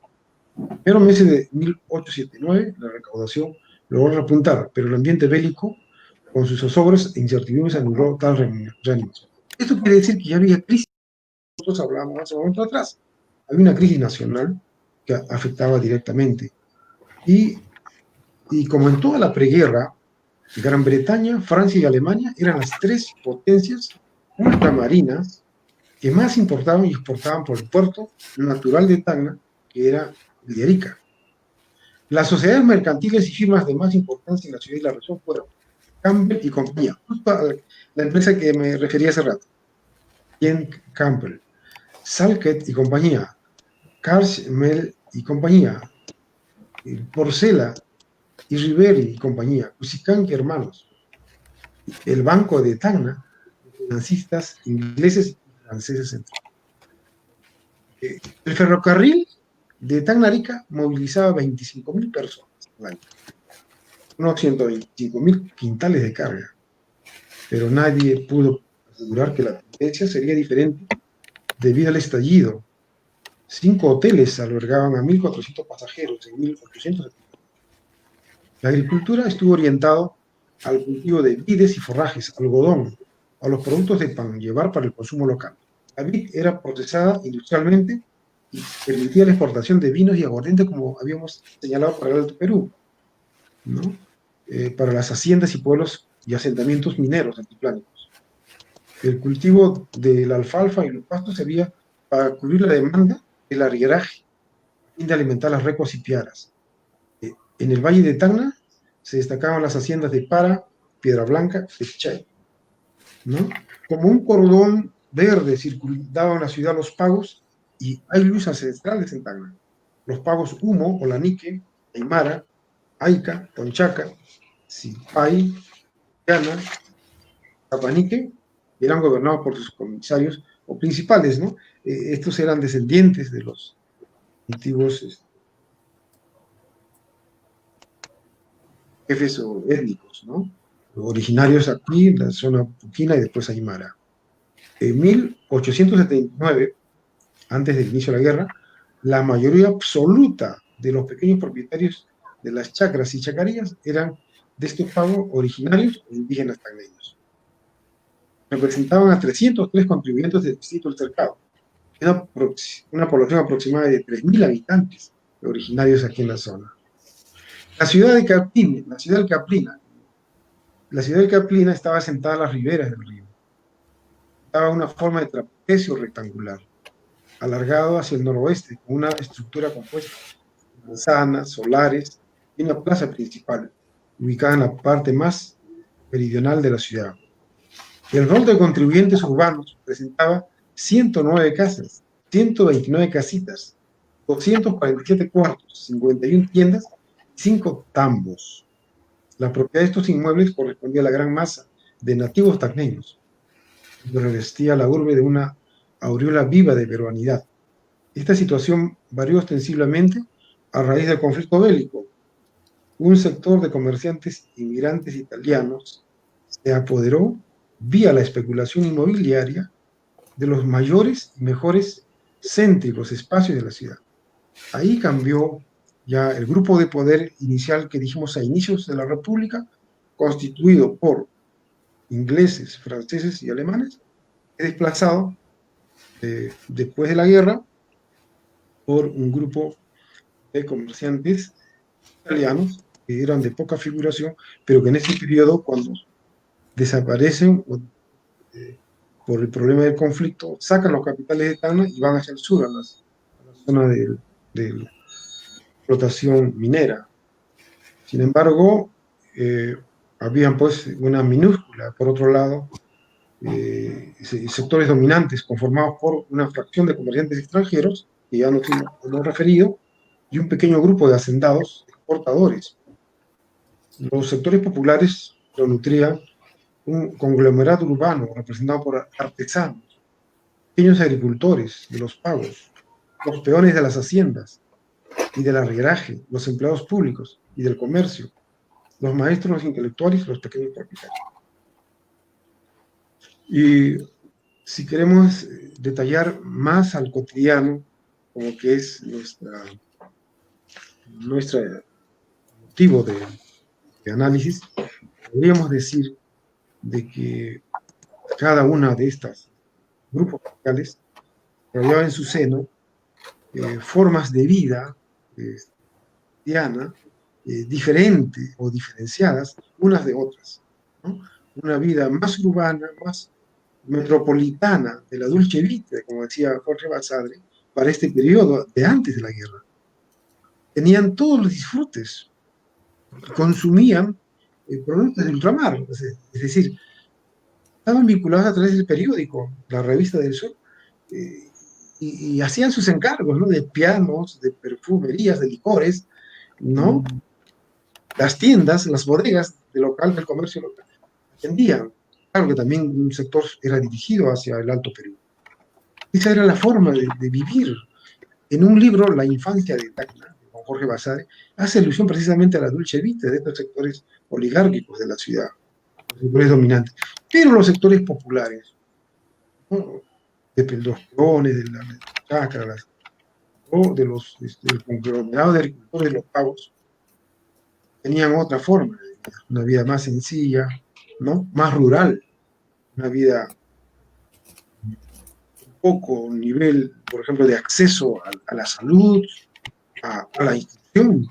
En los primeros meses de 1879, la recaudación logró repuntar, pero el ambiente bélico, con sus zozobras e incertidumbres, anuló tal reanimación. Esto quiere decir que ya había crisis. Nosotros hablábamos hace un momento atrás. Había una crisis nacional que afectaba directamente. Y como en toda la preguerra, Gran Bretaña, Francia y Alemania eran las tres potencias ultramarinas que más importaban y exportaban por el puerto natural de Tacna, que era el de Arica. Las sociedades mercantiles y firmas de más importancia en la ciudad y la región fueron Campbell y compañía, justo la empresa que me refería hace rato, Ian Campbell, Salket y compañía, Carl y compañía, Porcela y Riveri y compañía, Cusicanqui hermanos, el Banco de Tacna, financistas ingleses y franceses. El ferrocarril de Tacna a Arica movilizaba 25.000 personas al año, unos 125.000 quintales de carga, pero nadie pudo asegurar que la tendencia sería diferente debido al estallido. 5 hoteles albergaban a 1.400 pasajeros en 1870. La agricultura estuvo orientada al cultivo de vides y forrajes, algodón, a los productos de pan, llevar para el consumo local. La vid era procesada industrialmente y permitía la exportación de vinos y aguardiente, como habíamos señalado para el Alto Perú, ¿no? Para las haciendas y pueblos y asentamientos mineros altiplánicos. El cultivo de la alfalfa y los pastos servía para cubrir la demanda del arrieraje, a fin de alimentar las recuas y piaras. En el Valle de Tacna se destacaban las haciendas de Para, Piedra Blanca y Pichay, ¿no? Como un cordón verde circundaban la ciudad los pagos, y hay luces ancestrales en Tacna. Los pagos Humo, Olanique, Aymara, Ayca, Tonchaca, Sipay, Llana, Capanique, eran gobernados por sus comisarios o principales, ¿no? Estos eran descendientes de los antiguos jefes o étnicos, ¿no? Originarios aquí, en la zona puquina y después Aymara. En 1879, antes del inicio de la guerra, la mayoría absoluta de los pequeños propietarios de las chacras y chacarías eran de estos pagos originarios o indígenas tacneños. Representaban a 303 contribuyentes del distrito del Cercado, una población aproximada de 3.000 habitantes originarios aquí en la zona. La ciudad del Caplina estaba asentada a las riberas del río. Daba una forma de trapecio rectangular, alargado hacia el noroeste, con una estructura compuesta de manzanas, solares y una plaza principal, ubicada en la parte más meridional de la ciudad. El rol de contribuyentes urbanos presentaba 109 casas, 129 casitas, 247 cuartos, 51 tiendas y 5 tambos. La propiedad de estos inmuebles correspondía a la gran masa de nativos tacneños, que revestía la urbe de una aureola viva de peruanidad. Esta situación varió ostensiblemente a raíz del conflicto bélico. Un sector de comerciantes inmigrantes italianos se apoderó, vía la especulación inmobiliaria, de los mayores y mejores céntricos espacios de la ciudad. Ahí cambió ya el grupo de poder inicial que dijimos a inicios de la República, constituido por ingleses, franceses y alemanes, desplazado después de la guerra por un grupo de comerciantes italianos que eran de poca figuración, pero que en ese periodo, cuando desaparecen por el problema del conflicto, sacan los capitales de Tacna y van hacia el sur, a la zona de la explotación minera. Sin embargo, habían pues una minúscula, por otro lado, sectores dominantes conformados por una fracción de comerciantes extranjeros, que ya nos hemos referido, y un pequeño grupo de hacendados exportadores. Los sectores populares lo nutrían un conglomerado urbano representado por artesanos, pequeños agricultores de los pagos, los peones de las haciendas y del arrieraje, los empleados públicos y del comercio, los maestros, los intelectuales y los pequeños propietarios. Y si queremos detallar más al cotidiano, como que es nuestro motivo de análisis, podríamos decir de que cada una de estas grupos sociales rodeaba en su seno formas de vida cotidiana diferentes o diferenciadas unas de otras, ¿no? Una vida más urbana, más metropolitana de la Dulce Vita, como decía Jorge Basadre, para este periodo de antes de la guerra. Tenían todos los disfrutes, consumían productos del ultramar, es decir, estaban vinculados a través del periódico, la revista del Sur, y hacían sus encargos, ¿no? De pianos, de perfumerías, de licores, ¿no? Las tiendas, las bodegas del comercio local atendían. Claro que también un sector era dirigido hacia el Alto Perú. Esa era la forma de vivir. En un libro, La infancia de Tacna, con Jorge Basadre, hace alusión precisamente a la dulce vita de estos sectores oligárquicos de la ciudad, los sectores dominantes. Pero los sectores populares, ¿no? De los peones, de las chacras, o del conglomerado de agricultores de los pagos, tenían otra forma de vida, una vida más sencilla, ¿no? Más rural, una vida poco nivel, por ejemplo, de acceso a la salud, a la instrucción.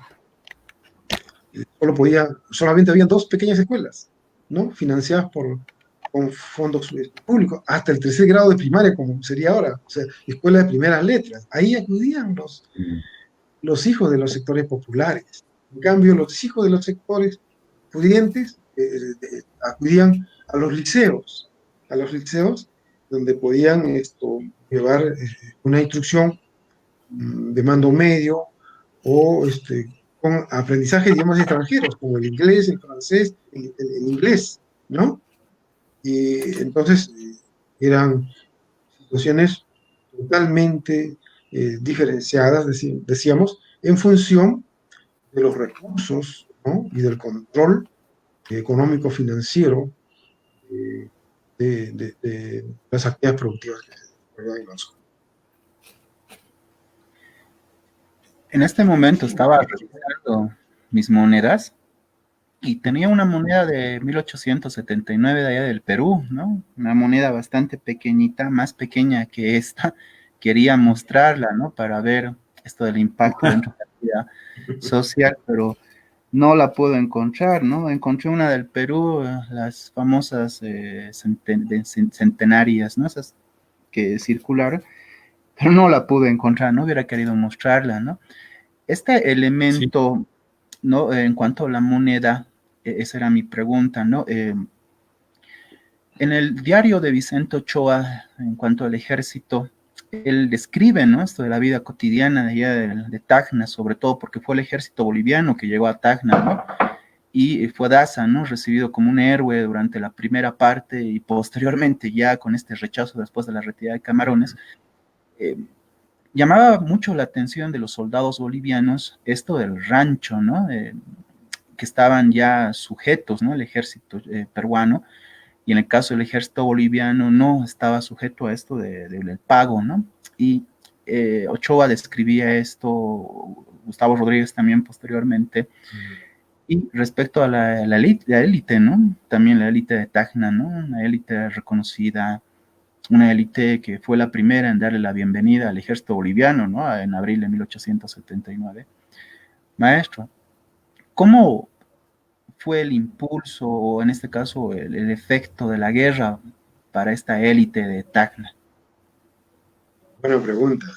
Solamente había 2 pequeñas escuelas, ¿no? Financiadas con fondos públicos, hasta el 3er grado de primaria, como sería ahora, o sea, escuelas de primeras letras. Ahí acudían los hijos de los sectores populares. En cambio, los hijos de los sectores pudientes acudían a los liceos donde podían llevar una instrucción de mando medio o con aprendizaje de idiomas extranjeros, como el inglés, el francés, el inglés, ¿no? Y entonces eran situaciones totalmente diferenciadas, decíamos, en función de los recursos, ¿no? Y del control económico-financiero de las actividades productivas que se desarrollaban en la zona. En este momento estaba revisando mis monedas y tenía una moneda de 1879 de allá del Perú, ¿no? Una moneda bastante pequeñita, más pequeña que esta. Quería mostrarla, ¿no? Para ver esto del impacto dentro de la vida social, pero no la puedo encontrar, ¿no? Encontré una del Perú, las famosas centenarias, ¿no? Esas que circularon, pero no la pude encontrar, no hubiera querido mostrarla, ¿no? Este elemento, sí, ¿no? En cuanto a la moneda, esa era mi pregunta, ¿no? En el diario de Vicente Ochoa, en cuanto al ejército, él describe, ¿no?, esto de la vida cotidiana de allá de Tacna, sobre todo porque fue el ejército boliviano que llegó a Tacna, ¿no? Y fue Daza, ¿no?, recibido como un héroe durante la primera parte y posteriormente ya con este rechazo después de la retirada de Camarones. Llamaba mucho la atención de los soldados bolivianos esto del rancho, ¿no?, que estaban ya sujetos, ¿no?, al ejército peruano, y en el caso del ejército boliviano no estaba sujeto a esto del pago, ¿no? Y Ochoa describía esto, Gustavo Rodríguez también posteriormente. Y respecto a la élite, ¿no? También la élite de Tacna, ¿no? Una élite reconocida, una élite que fue la primera en darle la bienvenida al ejército boliviano, ¿no?, en abril de 1879. Maestro, ¿cómo fue el impulso, o en este caso el efecto de la guerra para esta élite de Tacna? Buena pregunta.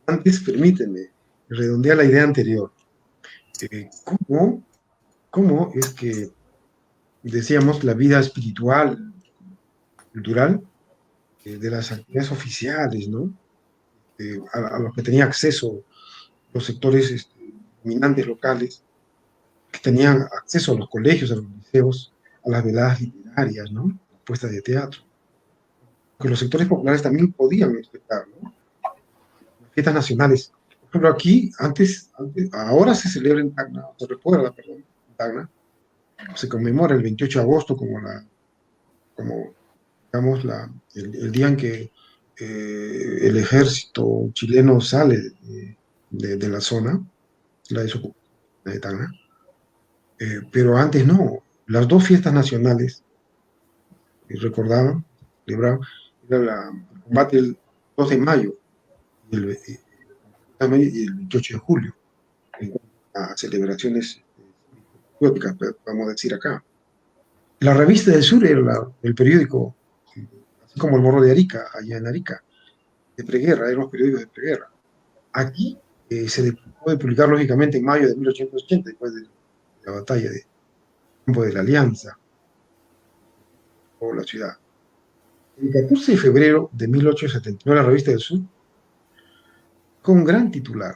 Antes, permíteme redondear la idea anterior. ¿Cómo es que, decíamos, la vida espiritual, cultural, de las actividades oficiales, ¿no? A los que tenía acceso los sectores dominantes locales, que tenían acceso a los colegios, a los liceos, a las veladas literarias, ¿no?, las puestas de teatro, que los sectores populares también podían respetar, ¿no?, las fiestas nacionales. Por ejemplo, aquí, ahora se celebra en Tacna, se recuerda, perdón, en Tacna, se conmemora el 28 de agosto como digamos, el día en que el ejército chileno sale de la zona, la desocupación de Tacna. Pero antes no. Las dos fiestas nacionales, recordaban, celebraban, era el combate el 2 de mayo y el 28 de julio, a celebraciones patrióticas, vamos a decir acá. La Revista del Sur era el periódico, así como el Morro de Arica, allá en Arica, de preguerra, eran los periódicos de preguerra. Aquí se dejó de publicar, lógicamente, en mayo de 1880, después de la batalla de Campo de la Alianza, o la ciudad. El 14 de febrero de 1879, la Revista del Sur, con un gran titular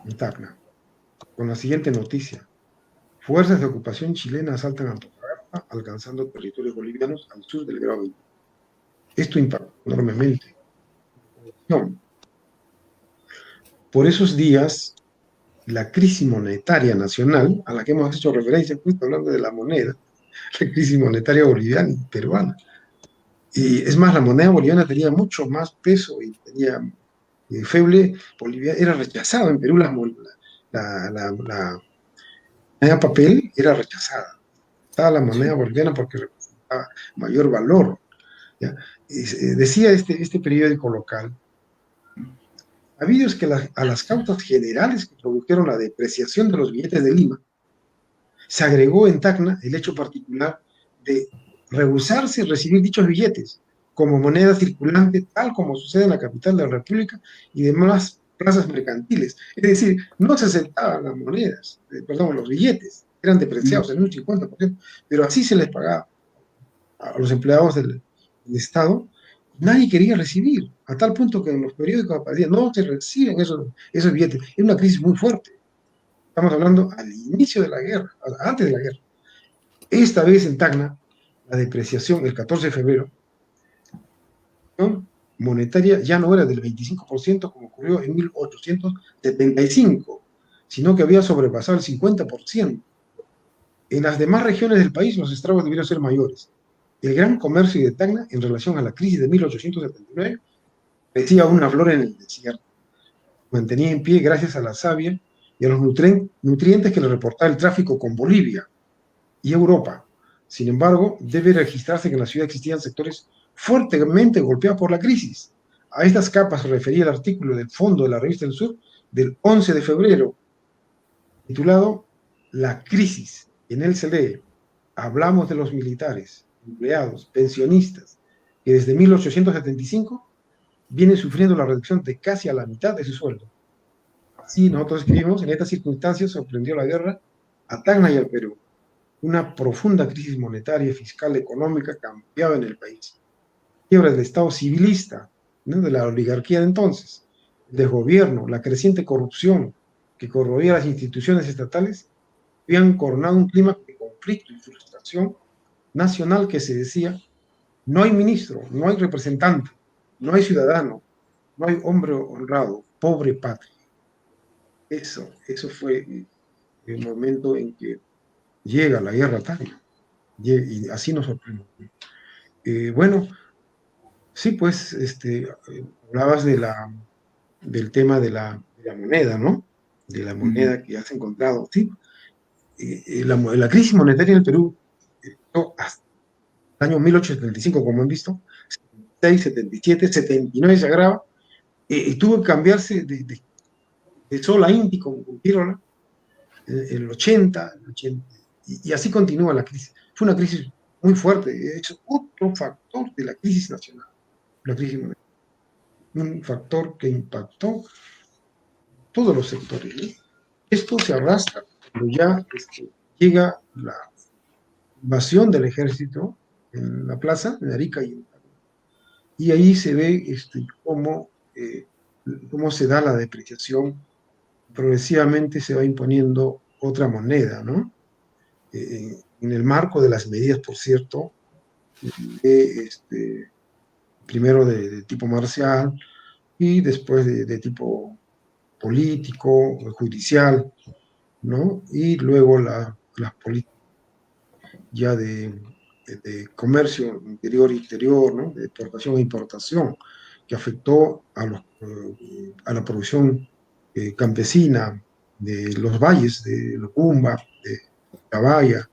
en Tacna, con la siguiente noticia: fuerzas de ocupación chilena asaltan Antofagasta, alcanzando territorios bolivianos al sur del Grado 20. Esto impactó enormemente. Por esos días, la crisis monetaria nacional, a la que hemos hecho referencia, justo hablando de la moneda, la crisis monetaria boliviana y peruana. Y es más, la moneda boliviana tenía mucho más peso y tenía feble boliviana, era rechazado en Perú, la moneda papel era rechazada. Estaba la moneda boliviana porque representaba mayor valor, ¿ya? Decía este periódico local: habido es que a las causas generales que produjeron la depreciación de los billetes de Lima, se agregó en Tacna el hecho particular de rehusarse a recibir dichos billetes como moneda circulante, tal como sucede en la capital de la República y demás plazas mercantiles. Es decir, no se aceptaban las monedas, los billetes, eran depreciados en un 50%, pero así se les pagaba a los empleados del Estado. Nadie quería recibir, a tal punto que en los periódicos aparecía: no se reciben esos billetes. Es una crisis muy fuerte. Estamos hablando al inicio de la guerra, antes de la guerra. Esta vez en Tacna, la depreciación el 14 de febrero, ¿no?, monetaria ya no era del 25% como ocurrió en 1875, sino que había sobrepasado el 50%. En las demás regiones del país los estragos debieron ser mayores. El gran comercio de Tacna en relación a la crisis de 1879 parecía una flor en el desierto. Mantenía en pie gracias a la savia y a los nutrientes que le reportaba el tráfico con Bolivia y Europa. Sin embargo, debe registrarse que en la ciudad existían sectores fuertemente golpeados por la crisis. A estas capas se refería el artículo del fondo de la Revista del Sur del 11 de febrero, titulado La crisis. En él se lee: hablamos de los militares, empleados, pensionistas, que desde 1875 vienen sufriendo la reducción de casi a la mitad de su sueldo. Así nosotros escribimos: en estas circunstancias sorprendió la guerra a Tacna y al Perú. una profunda crisis monetaria, fiscal, económica cambiaba en el país. Quiebra del Estado civilista, ¿no? De la oligarquía de entonces, el desgobierno, la creciente corrupción que corroía las instituciones estatales, habían coronado un clima de conflicto y frustración nacional que se decía: no hay ministro, no hay representante, no hay ciudadano, no hay hombre honrado, pobre patria. Eso fue el momento en que llega la guerra Tangna, y así nos sorprendió. Bueno, sí, pues hablabas del tema de la moneda, ¿no? De la moneda que has encontrado. Sí, la crisis monetaria en el Perú, hasta el año 1875, como han visto, 76, 77, 79 se agrava, y tuvo que cambiarse de sol a Inti con Pirola, el 80, y así continúa la crisis. Fue una crisis muy fuerte, es otro factor de la crisis nacional, la crisis monetaria. Un factor que impactó todos los sectores, ¿no? Esto se arrastra cuando ya llega la invasión del ejército en la plaza, en Arica, y ahí se ve cómo se da la depreciación. Progresivamente se va imponiendo otra moneda, ¿no? En el marco de las medidas, por cierto, primero de tipo marcial y después de tipo político, judicial, ¿no? Y luego las políticas ya de comercio interior, ¿no? De exportación e importación, que afectó a la producción campesina de los valles de Locumba, de Cabaya,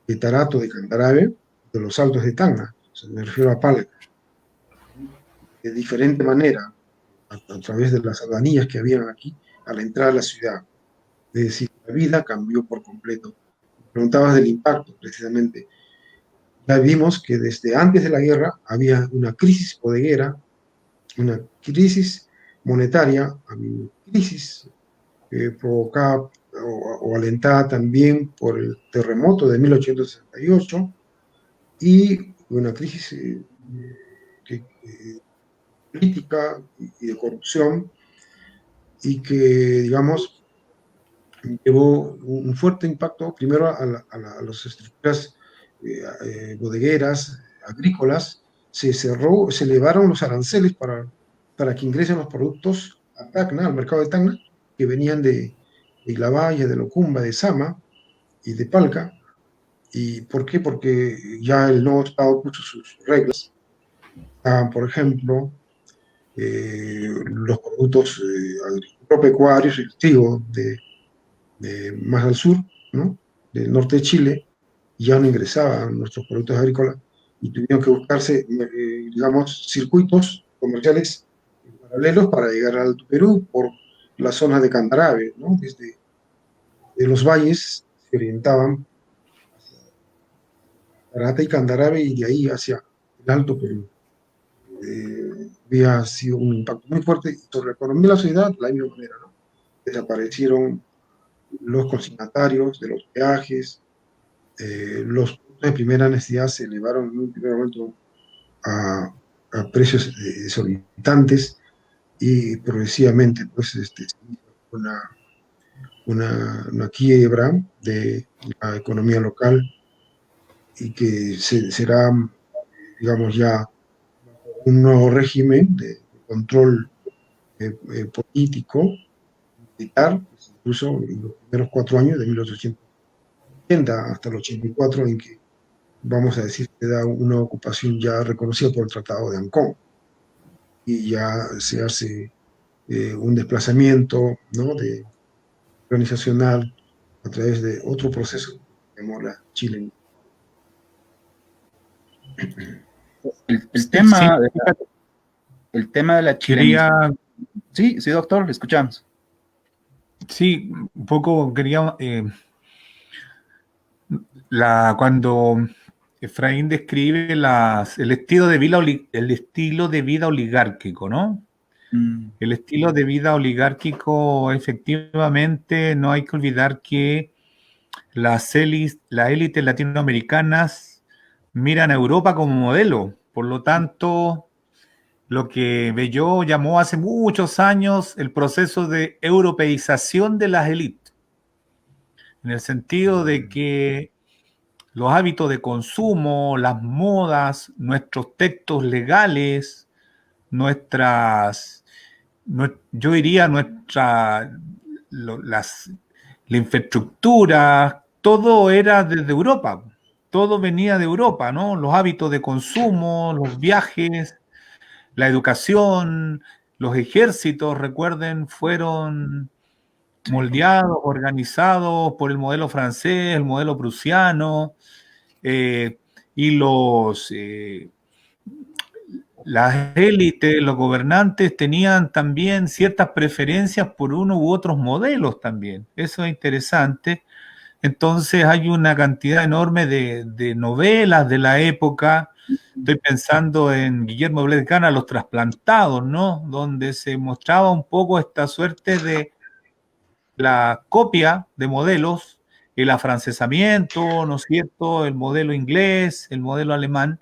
de Tarato, de Candarave, de los Altos de Tacna. Me refiero a Palca. De diferente manera, a través de las albanías que habían aquí, a la entrada a la ciudad. Es decir, la vida cambió por completo. Preguntabas del impacto, precisamente. Ya vimos que desde antes de la guerra había una crisis bodeguera, una crisis monetaria, una crisis provocada o alentada también por el terremoto de 1868 y una crisis política y de corrupción, y que, digamos, llevó un fuerte impacto primero a las estructuras bodegueras, agrícolas. Se elevaron los aranceles para que ingresen los productos a Tacna, al mercado de Tacna, que venían de Ilabaya, de Locumba, de Sama y de Palca. ¿Y por qué? Porque ya el nuevo Estado puso sus reglas. Por ejemplo, los productos agropecuarios, el trigo más al sur, ¿no? Del norte de Chile, ya no ingresaban nuestros productos agrícolas y tuvieron que buscarse, digamos, circuitos comerciales paralelos para llegar al Perú por las zonas de Candarave, ¿no? Desde los valles se orientaban hacia Tarata y Candarave y de ahí hacia el Alto Perú. Había sido un impacto muy fuerte sobre la economía de la ciudad, de la misma manera, ¿no? Desaparecieron los consignatarios de los peajes, los productos de primera necesidad se elevaron en un primer momento a precios exorbitantes y progresivamente pues una quiebra de la economía local y que será, digamos, ya un nuevo régimen de control político, militar, incluso en los primeros 4 años de 1880 hasta el 84, en que, vamos a decir, que da una ocupación ya reconocida por el Tratado de Ancón, y ya se hace un desplazamiento, ¿no? Organizacional a través de otro proceso que llamó la Chile. El tema, Sí, el tema de la chilenización. quería, Sí, sí, doctor, le escuchamos. sí, un poco quería, cuando Efraín describe el estilo de vida oligárquico, ¿no? El estilo de vida oligárquico, efectivamente, no hay que olvidar que las élites latinoamericanas miran a Europa como modelo. Por lo tanto, lo que Bello llamó hace muchos años el proceso de europeización de las élites, en el sentido de que los hábitos de consumo, las modas, nuestros textos legales, yo diría la infraestructura, todo era desde Europa, todo venía de Europa, ¿no? Los hábitos de consumo, los viajes, la educación, los ejércitos, recuerden, fueron moldeados, organizados por el modelo francés, el modelo prusiano, eh, y las élites, los gobernantes tenían también ciertas preferencias por uno u otros modelos también. Eso es interesante. Entonces hay una cantidad enorme de novelas de la época. Estoy pensando en Guillermo Blest Gana, Los Trasplantados, ¿no? Donde se mostraba un poco esta suerte de la copia de modelos, el afrancesamiento, ¿no es cierto? El modelo inglés, el modelo alemán,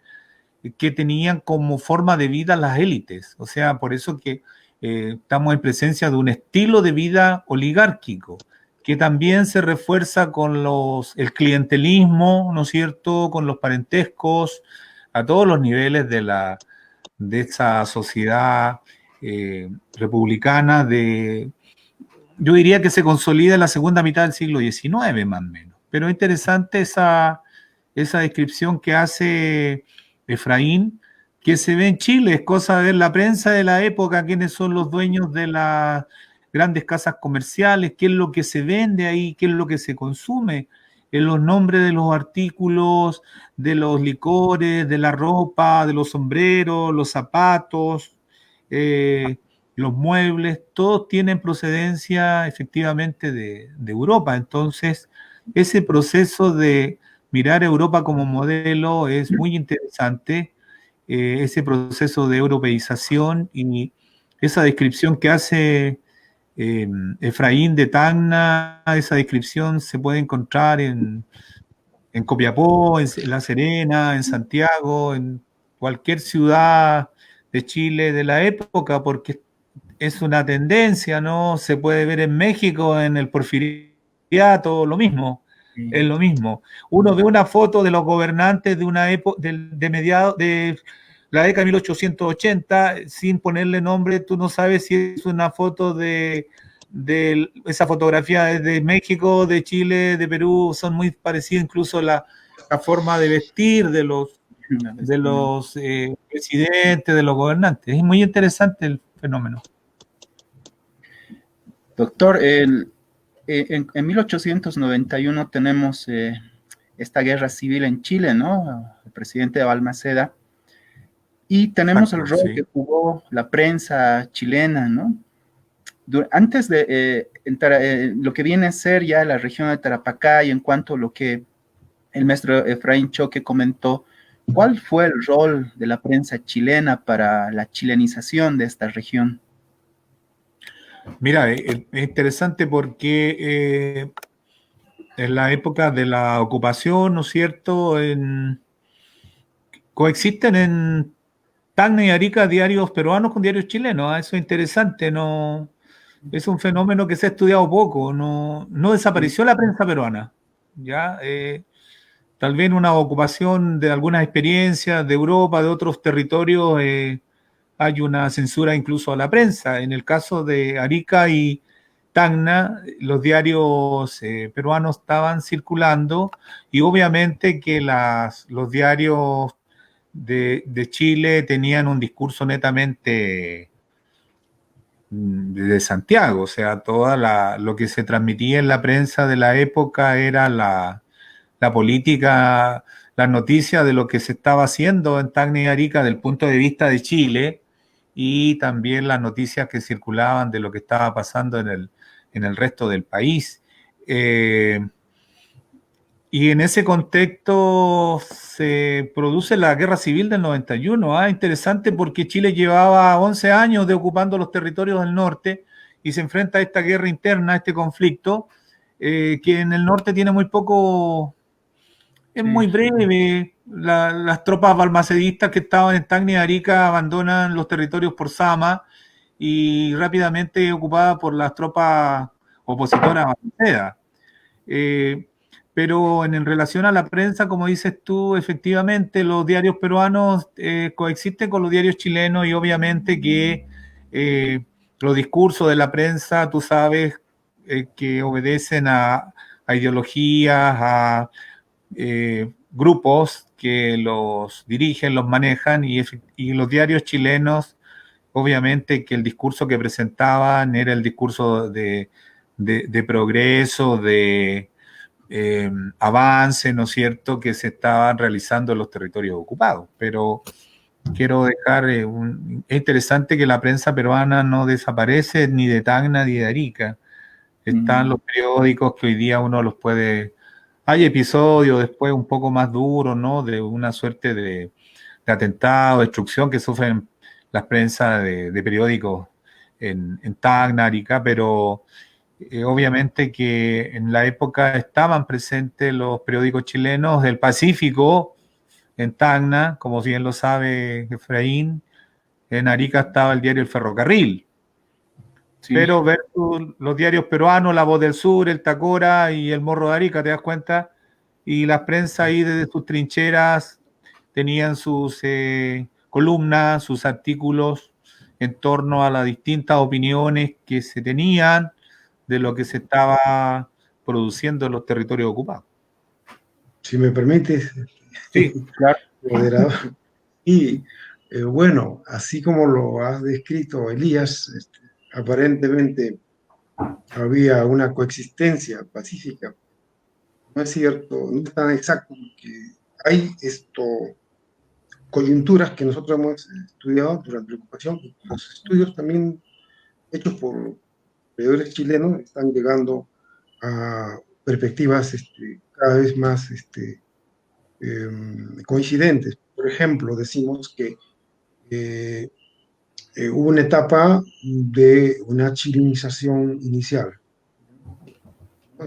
que tenían como forma de vida las élites. O sea, por eso que estamos en presencia de un estilo de vida oligárquico, que también se refuerza con el clientelismo, ¿no es cierto?, con los parentescos, a todos los niveles de esa sociedad republicana yo diría que se consolida en la segunda mitad del siglo XIX, más o menos. Pero es interesante esa descripción que hace Efraín, que se ve en Chile, es cosa de ver la prensa de la época, quiénes son los dueños de las grandes casas comerciales, qué es lo que se vende ahí, qué es lo que se consume, en los nombres de los artículos, de los licores, de la ropa, de los sombreros, los zapatos, los muebles, todos tienen procedencia efectivamente de Europa. Entonces, ese proceso de mirar a Europa como modelo es muy interesante, ese proceso de europeización y esa descripción que hace Efraín de Tacna, esa descripción se puede encontrar en Copiapó, en La Serena, en Santiago, en cualquier ciudad de Chile de la época, porque es una tendencia, ¿no? Se puede ver en México, en el Porfiriato, lo mismo, es lo mismo. Uno ve una foto de los gobernantes de una época, de mediados de la década de 1880, sin ponerle nombre, tú no sabes si es una foto de esa fotografía es de México, de Chile, de Perú, son muy parecidas, incluso la forma de vestir de los presidentes, de los gobernantes. Es muy interesante el fenómeno. Doctor, en 1891 tenemos esta guerra civil en Chile, ¿no? El presidente de Balmaceda. Y tenemos el rol que jugó la prensa chilena, ¿no? Antes de entrar, lo que viene a ser ya la región de Tarapacá y en cuanto a lo que el maestro Efraín Choque comentó, ¿cuál fue el rol de la prensa chilena para la chilenización de esta región? Mira, es interesante porque en la época de la ocupación, ¿no es cierto?, coexisten en Tacna y Arica diarios peruanos con diarios chilenos. Eso es interesante, no es un fenómeno que se ha estudiado poco, no desapareció la prensa peruana, ¿ya? Tal vez en una ocupación de algunas experiencias de Europa, de otros territorios, hay una censura incluso a la prensa. En el caso de Arica y Tacna, los diarios peruanos estaban circulando y obviamente que los diarios de Chile tenían un discurso netamente de Santiago, o sea, lo que se transmitía en la prensa de la época era la política, las noticias de lo que se estaba haciendo en Tacna y Arica desde el punto de vista de Chile y también las noticias que circulaban de lo que estaba pasando en el resto del país. Y en ese contexto se produce la Guerra Civil del 91. Interesante porque Chile llevaba 11 años de ocupando los territorios del norte y se enfrenta a esta guerra interna, a este conflicto, que en el norte tiene muy poco, es muy breve. Las tropas balmacedistas que estaban en Tacna y Arica abandonan los territorios por Sama y rápidamente ocupada por las tropas opositoras balmacedas. Pero en relación a la prensa, como dices tú, efectivamente los diarios peruanos coexisten con los diarios chilenos y obviamente que los discursos de la prensa, tú sabes, que obedecen a ideologías, a grupos que los dirigen, los manejan y los diarios chilenos, obviamente que el discurso que presentaban era el discurso de progreso, de avance, ¿no es cierto?, que se estaban realizando en los territorios ocupados. Pero quiero dejar, es interesante que la prensa peruana no desaparece ni de Tacna ni de Arica. Están los periódicos que hoy día uno los puede... Hay episodios después un poco más duros, ¿no?, de una suerte de atentado, destrucción que sufren las prensas de periódicos en Tacna, Arica, pero obviamente que en la época estaban presentes los periódicos chilenos del Pacífico en Tacna, como bien lo sabe Efraín. En Arica estaba el diario El Ferrocarril. Sí. Pero versus los diarios peruanos, La Voz del Sur, El Tacora y El Morro de Arica, ¿te das cuenta? Y las prensas ahí desde sus trincheras tenían sus columnas, sus artículos en torno a las distintas opiniones que se tenían de lo que se estaba produciendo en los territorios ocupados. Si me permites, sí, claro. Moderador. Y bueno, así como lo has descrito, Elías, aparentemente había una coexistencia pacífica. No es cierto, no es tan exacto, porque hay coyunturas que nosotros hemos estudiado durante la ocupación. Los estudios también hechos por veedores chilenos están llegando a perspectivas cada vez más coincidentes. Por ejemplo, decimos que hubo una etapa de una chilenización inicial, ¿no?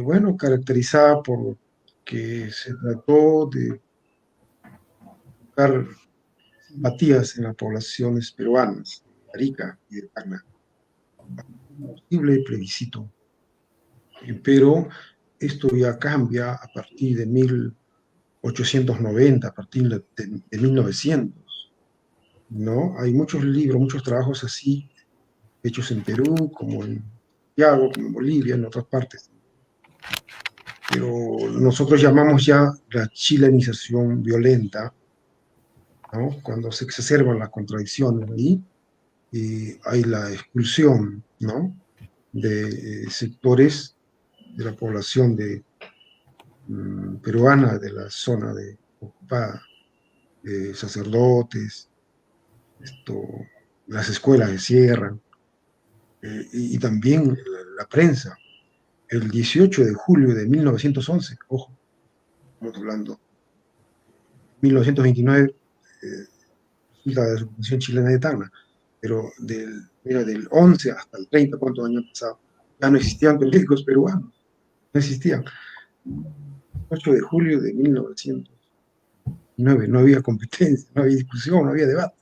Bueno, caracterizada por que se trató de buscar simpatías en las poblaciones peruanas, de Arica y de Tacna, un posible plebiscito. Pero esto ya cambia a partir de 1890, a partir de 1900, ¿no? Hay muchos libros, muchos trabajos así, hechos en Perú, como en Santiago, como en Bolivia, en otras partes. Pero nosotros llamamos ya la chilenización violenta, ¿no? Cuando se exacerban las contradicciones ahí, y hay la expulsión, ¿no?, de sectores de la población peruana de la zona ocupada, sacerdotes, las escuelas se cierran, y también la prensa. El 18 de julio de 1911, ojo, estamos hablando, 1929, la desocupación chilena de Tacna, pero del 11 hasta el 30, ¿cuántos años han pasado? Ya no existían periódicos peruanos, no existían. 8 de julio de 1909, no había competencia, no había discusión, no había debate.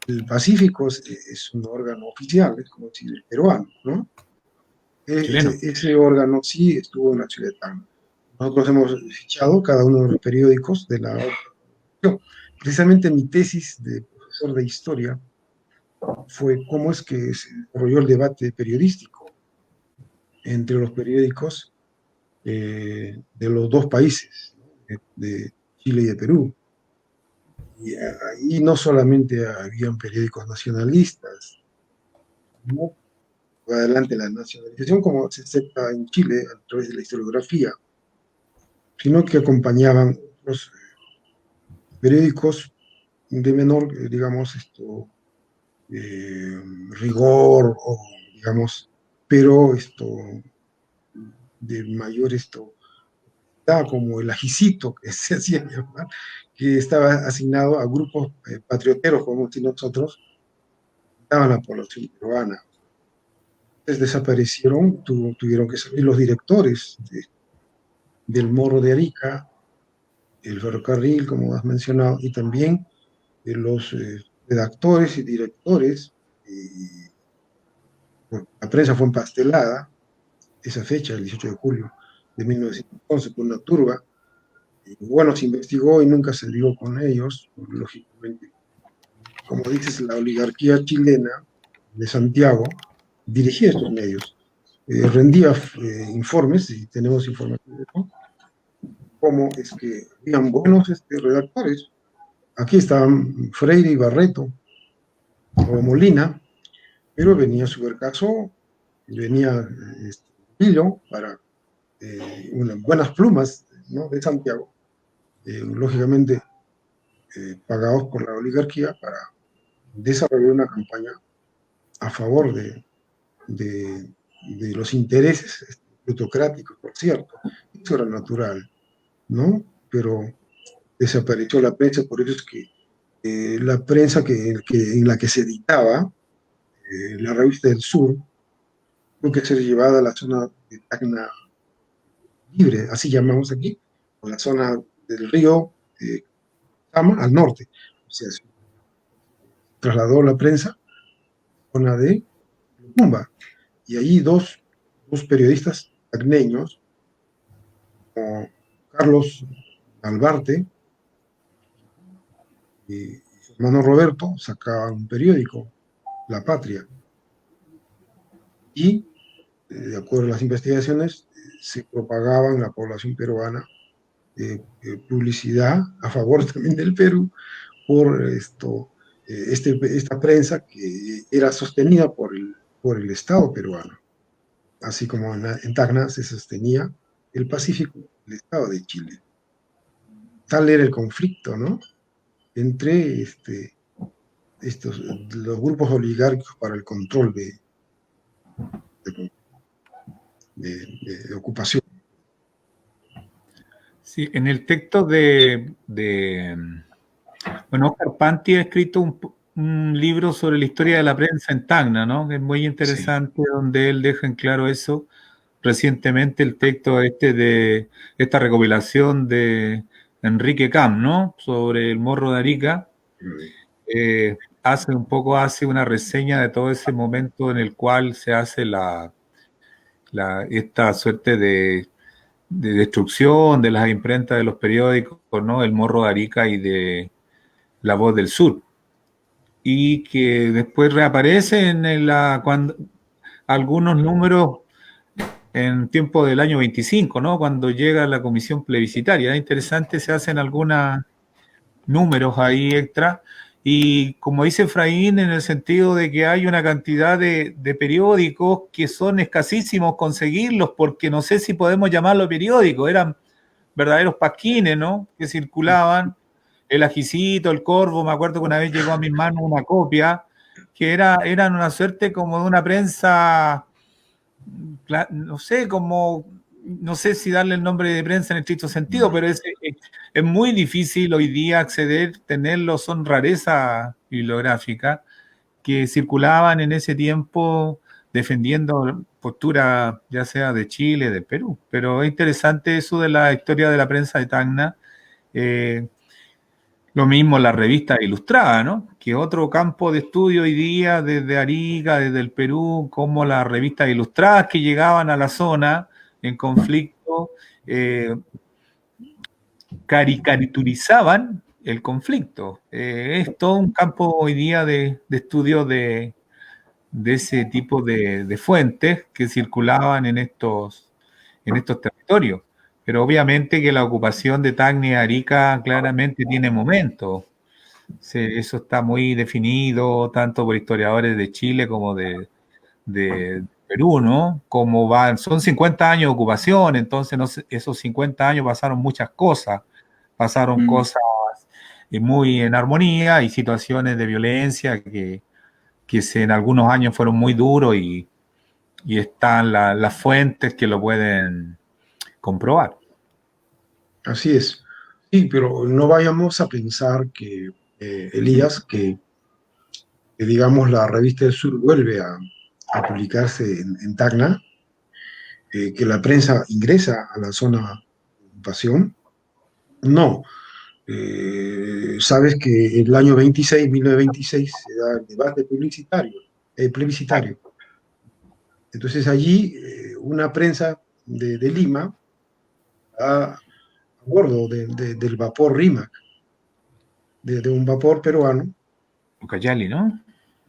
El Pacífico es un órgano oficial, es como decir el peruano, ¿no? Ese órgano sí estuvo en la ciudad de Tacna. Nosotros hemos fichado cada uno de los periódicos de la organización. Precisamente mi tesis de profesor de historia fue cómo es que se desarrolló el debate periodístico entre los periódicos de los dos países, de Chile y de Perú. Y ahí no solamente habían periódicos nacionalistas, ¿no? Adelante la nacionalización, como se acepta en Chile a través de la historiografía, sino que acompañaban los periódicos de menor, digamos, rigor, o digamos, pero de mayor como el ajicito, que se hacía llamar, que estaba asignado a grupos patrioteros, como si nosotros, estaban la población peruana. desaparecieron, tuvieron que salir los directores del Morro de Arica, el ferrocarril, como has mencionado, y también los redactores y directores. La prensa fue empastelada esa fecha, el 18 de julio de 1911, por una turba. Y bueno, se investigó y nunca se dio con ellos, lógicamente. Como dices, la oligarquía chilena de Santiago dirigía estos medios, rendía informes, y tenemos información de eso, cómo es que habían buenos redactores. Aquí estaban Freire y Barreto, o Molina, pero venía Subercaso, venía Pillo para unas buenas plumas, ¿no?, de Santiago, lógicamente pagados por la oligarquía para desarrollar una campaña a favor de los intereses plutocráticos, por cierto. Eso era natural, ¿no? Pero desapareció la prensa, por eso es que la prensa en la que se editaba la revista del Sur tuvo que ser llevada a la zona de Tacna Libre, así llamamos aquí, o la zona del río Tama al norte. O sea, se trasladó la prensa a la zona de Lumumba, y allí dos periodistas tacneños, como Carlos Albarte y su hermano Roberto, sacaban un periódico, La Patria, y de acuerdo a las investigaciones se propagaba en la población peruana publicidad a favor también del Perú por esta prensa que era sostenida por el Estado peruano, así como en Tacna se sostenía el Pacífico, el Estado de Chile. Tal era el conflicto, ¿no?, entre los grupos oligárquicos para el control de ocupación. Sí, en el texto bueno, Oscar Panti ha escrito un libro sobre la historia de la prensa en Tacna, ¿no?, que es muy interesante, sí, donde él deja en claro eso. Recientemente el texto de esta recopilación de Enrique Camp, ¿no?, sobre el Morro de Arica, hace una reseña de todo ese momento en el cual se hace esta suerte de destrucción de las imprentas de los periódicos, ¿no?, el Morro de Arica y de La Voz del Sur, y que después reaparecen cuando algunos números en tiempo del año 25, ¿no?, cuando llega la comisión plebiscitaria. Es interesante, se hacen algunos números ahí extra, y como dice Efraín, en el sentido de que hay una cantidad de periódicos que son escasísimos conseguirlos, porque no sé si podemos llamarlo periódicos, eran verdaderos pasquines, ¿no?, que circulaban. El Ajicito, el Corvo, me acuerdo que una vez llegó a mis manos una copia, que eran una suerte como de una prensa, no sé si darle el nombre de prensa en estricto sentido, pero es muy difícil hoy día acceder, tenerlo, son rareza bibliográfica, que circulaban en ese tiempo defendiendo postura ya sea de Chile, de Perú. Pero es interesante eso de la historia de la prensa de Tacna. Lo mismo la revista ilustrada, ¿no?, que otro campo de estudio hoy día desde Arica, desde el Perú, como las revistas ilustradas que llegaban a la zona en conflicto, caricaturizaban el conflicto. Es todo un campo hoy día de estudio de ese tipo de fuentes que circulaban en estos territorios. Pero obviamente que la ocupación de Tacna y Arica claramente tiene momentos. Eso está muy definido tanto por historiadores de Chile como de Perú, ¿no? Son 50 años de ocupación, entonces esos 50 años pasaron muchas cosas. Pasaron cosas muy en armonía y situaciones de violencia que en algunos años fueron muy duros, y están las fuentes que lo pueden comprobar. Así es. Sí, pero no vayamos a pensar Elías, que digamos la revista del Sur vuelve a a publicarse en Tacna, que la prensa ingresa a la zona de ocupación. No. Sabes que el año 1926, se da el debate plebiscitario. Entonces allí una prensa de Lima, a bordo del vapor Rímac, de un vapor peruano, Ucayali, ¿no?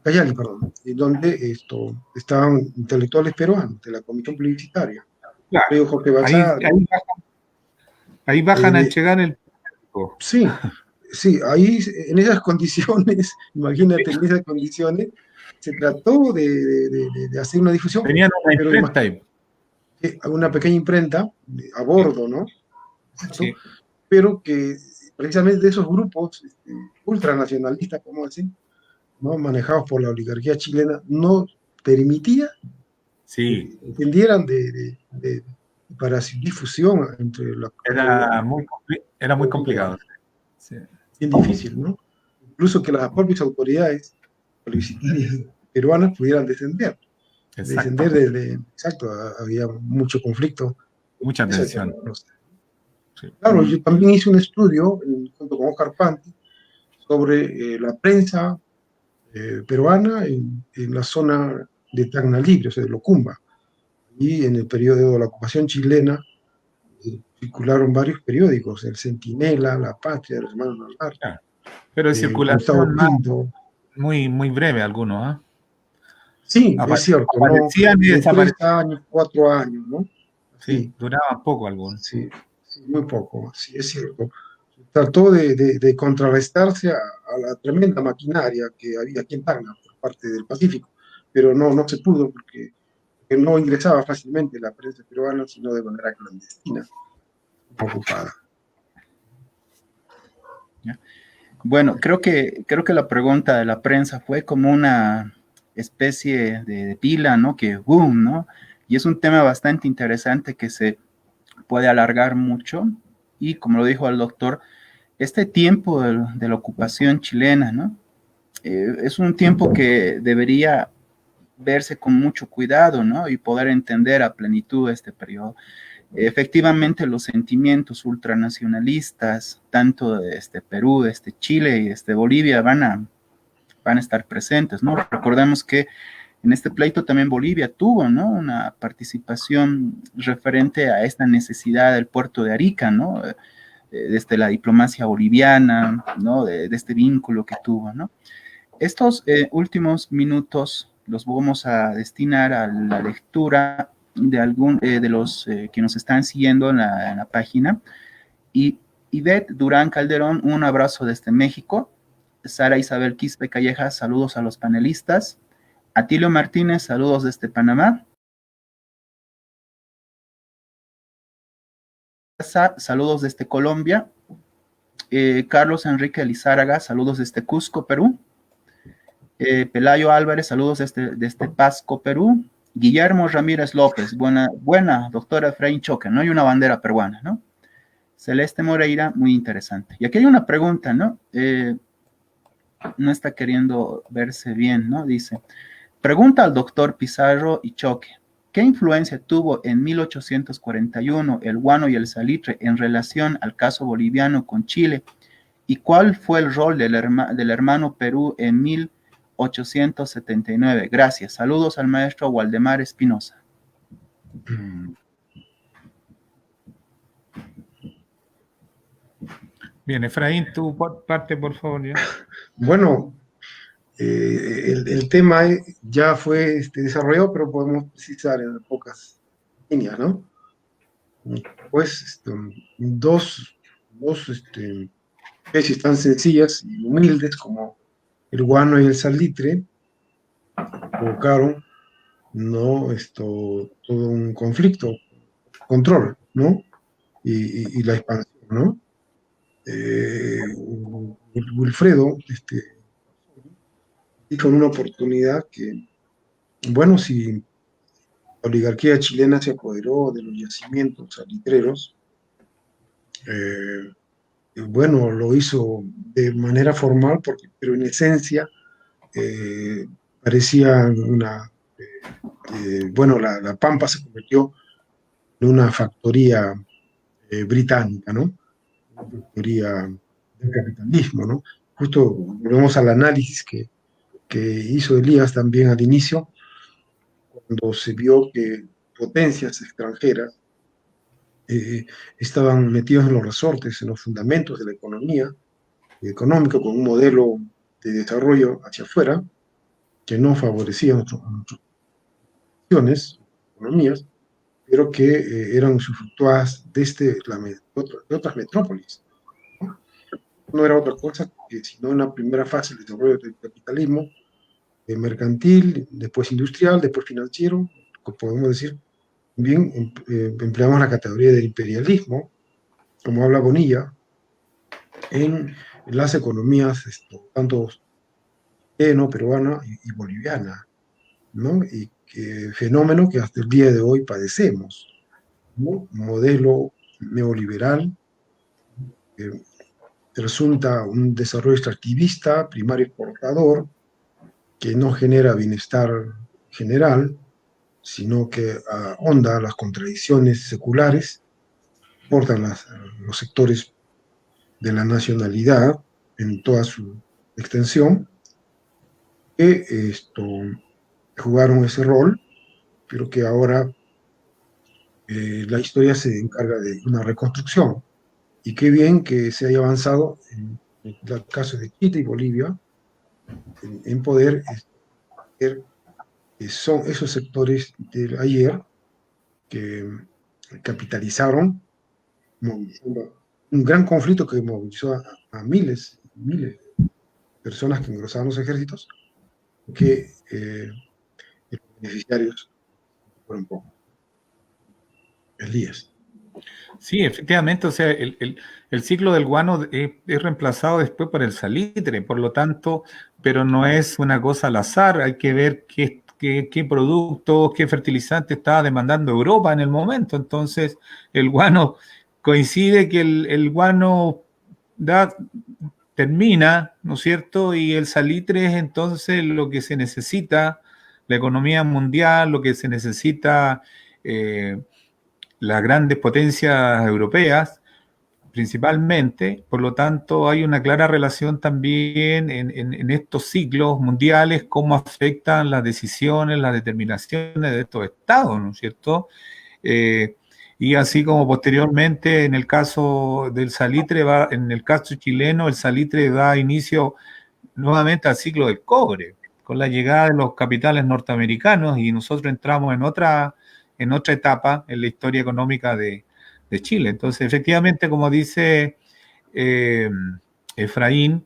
Cayali, perdón, donde estaban intelectuales peruanos de la comisión plebiscitaria. Claro. Jorge Ahí, Basadre. ahí bajan a Eh, entregar el... Sí, sí, ahí en esas condiciones, imagínate, en esas condiciones, se trató de hacer una difusión, Tenían una pero imprenta ahí. una pequeña imprenta a bordo, ¿no? Sí. Pero que precisamente de esos grupos ultranacionalistas, como decir, ¿no? Manejados por la oligarquía chilena, no permitía Sí. que entendieran para su difusión entre la Era muy complicado. Sí. bien difícil, ¿no? Incluso que las propias autoridades plebiscitarias peruanas pudieran descender. Exacto. Exacto, había mucho conflicto. Mucha tensión. Sí. Claro, yo también hice un estudio junto con Oscar Panti sobre la prensa peruana en la zona de Tacna Libre, o sea, de Locumba. Y en el periodo de la ocupación chilena circularon varios periódicos, el Centinela, La Patria, el Hermano Narváez, Claro. Pero de Gustavo circulación Pinto. muy, muy breve algunos, ¿eh? Sí, es cierto, ¿no? Aparecían y De 3 desaparecían. años, 4 años, ¿no? Sí, duraban poco algunos. Sí, sí, muy poco, sí, es cierto. Trató de contrarrestarse a la tremenda maquinaria que había aquí en Tacna por parte del Pacífico, pero no se pudo porque no ingresaba fácilmente la prensa peruana, sino de manera clandestina, ocupada. Bueno, creo que la pregunta de la prensa fue como una especie de pila, ¿no? Que boom, ¿no? Y es un tema bastante interesante que se puede alargar mucho. Y como lo dijo el doctor, este tiempo de la ocupación chilena, ¿no? Es un tiempo que debería verse con mucho cuidado, ¿no? Y poder entender a plenitud este periodo. Efectivamente, los sentimientos ultranacionalistas, tanto de Perú, de Chile y de Bolivia, van a estar presentes, ¿no? Recordemos que en este pleito también Bolivia tuvo, ¿no? Una participación referente a esta necesidad del puerto de Arica, ¿no? Desde la diplomacia boliviana, ¿no? De este vínculo que tuvo, ¿no? Estos últimos minutos los vamos a destinar a la lectura de algún de los que nos están siguiendo en la página. Y Ivette Durán Calderón, un abrazo desde México. Sara Isabel Quispe Calleja, saludos a los panelistas. Atilio Martínez, saludos desde Panamá. Saludos desde Colombia. Carlos Enrique Lizárraga, saludos desde Cusco, Perú. Pelayo Álvarez, saludos desde Pasco, Perú. Guillermo Ramírez López, buena, doctora Efraín Choque, ¿no? Hay una bandera peruana, ¿no? Celeste Moreira, muy interesante. Y aquí hay una pregunta, ¿no? No está queriendo verse bien, ¿no? Dice, pregunta al doctor Pizarro y Choque, ¿qué influencia tuvo en 1841 el guano y el salitre en relación al caso boliviano con Chile? ¿Y cuál fue el rol del hermano Perú en 1879? Gracias. Saludos al maestro Waldemar Espinosa. Bien, Efraín, tu parte, por favor. ¿Ya? Bueno, el tema ya fue desarrollado, pero podemos precisar en pocas líneas, ¿no? Pues dos especies tan sencillas y humildes como el guano y el salitre provocaron, ¿no? Todo un conflicto, control, ¿no? Y la expansión, ¿no? Wilfredo dijo en una oportunidad que, bueno, si la oligarquía chilena se apoderó de los yacimientos salitreros, bueno, lo hizo de manera formal, pero en esencia parecía una bueno, la Pampa se convirtió en una factoría británica, ¿no? Una factoría del capitalismo, ¿no? Justo volvemos al análisis que hizo Elías también al inicio, cuando se vio que potencias extranjeras estaban metidos en los resortes, en los fundamentos de la economía económica, con un modelo de desarrollo hacia afuera que no favorecía nuestras naciones, economías, pero que eran usufructuadas desde de otras metrópolis. ¿No? No era otra cosa que sino una primera fase del desarrollo del capitalismo mercantil, después industrial, después financiero, podemos decir. Bien, empleamos la categoría del imperialismo, como habla Bonilla, en las economías tanto peruana y boliviana, ¿no? Y fenómeno que hasta el día de hoy padecemos, ¿no? Un modelo neoliberal que resulta un desarrollo extractivista, primario exportador, que no genera bienestar general, sino que ahonda las contradicciones seculares, portan los sectores de la nacionalidad en toda su extensión, que jugaron ese rol, pero que ahora la historia se encarga de una reconstrucción. Y qué bien que se haya avanzado en el caso de Chile y Bolivia en poder ver que son esos sectores del ayer que capitalizaron, movilizando un gran conflicto que movilizó a miles, miles de personas que engrosaban los ejércitos, que los beneficiarios fueron pocos. Elías. Sí, efectivamente, o sea, el ciclo del guano es reemplazado después por el salitre, por lo tanto, pero no es una cosa al azar, hay que ver qué productos, qué fertilizantes estaba demandando Europa en el momento. Entonces, el guano coincide que el guano termina, ¿no es cierto? Y el salitre es entonces lo que se necesita, la economía mundial, lo que se necesita. Las grandes potencias europeas, principalmente, por lo tanto hay una clara relación también en estos ciclos mundiales, cómo afectan las decisiones, las determinaciones de estos estados, ¿no es cierto? Y así como posteriormente en el caso del salitre, en el caso chileno, el salitre da inicio nuevamente al ciclo del cobre, con la llegada de los capitales norteamericanos y nosotros entramos en otra etapa en la historia económica de Chile. Entonces, efectivamente, como dice Efraín,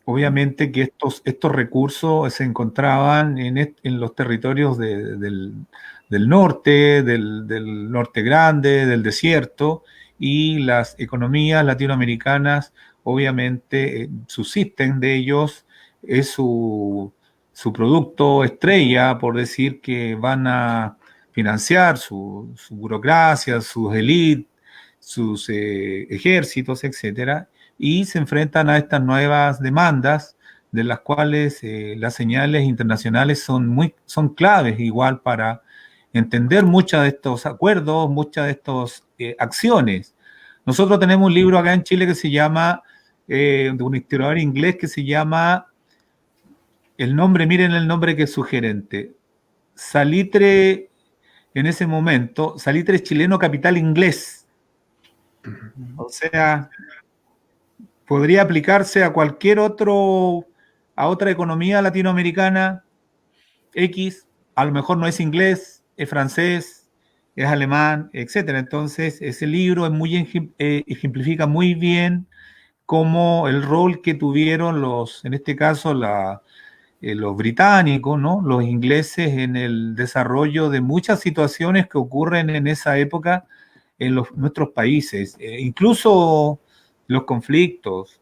obviamente que estos recursos se encontraban en los territorios del norte, del norte grande, del desierto, y las economías latinoamericanas obviamente subsisten de ellos, es su producto estrella, por decir que van a financiar su burocracia, sus élites, sus ejércitos, etcétera, y se enfrentan a estas nuevas demandas de las cuales las señales internacionales son claves igual para entender muchos de estos acuerdos, muchas de estas acciones. Nosotros tenemos un libro acá en Chile que se llama, de un historiador inglés que se llama, miren el nombre que es sugerente, Salitre, en ese momento, Salitre chileno, capital inglés. O sea, podría aplicarse a a otra economía latinoamericana X, a lo mejor no es inglés, es francés, es alemán, etcétera. Entonces, ese libro ejemplifica muy bien cómo el rol que tuvieron en este caso, los británicos, ¿no? Los ingleses en el desarrollo de muchas situaciones que ocurren en esa época en nuestros países. Incluso los conflictos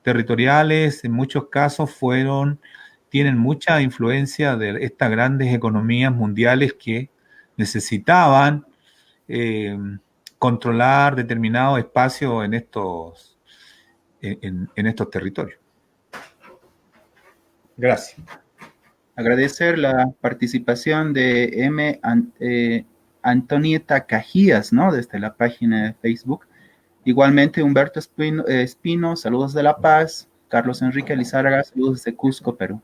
territoriales en muchos casos tienen mucha influencia de estas grandes economías mundiales que necesitaban controlar determinados espacios en estos territorios. Gracias. Agradecer la participación de Antonieta Cajías, ¿no? Desde la página de Facebook. Igualmente, Humberto Espino, saludos de La Paz. Carlos Enrique Lizárraga, saludos desde Cusco, Perú.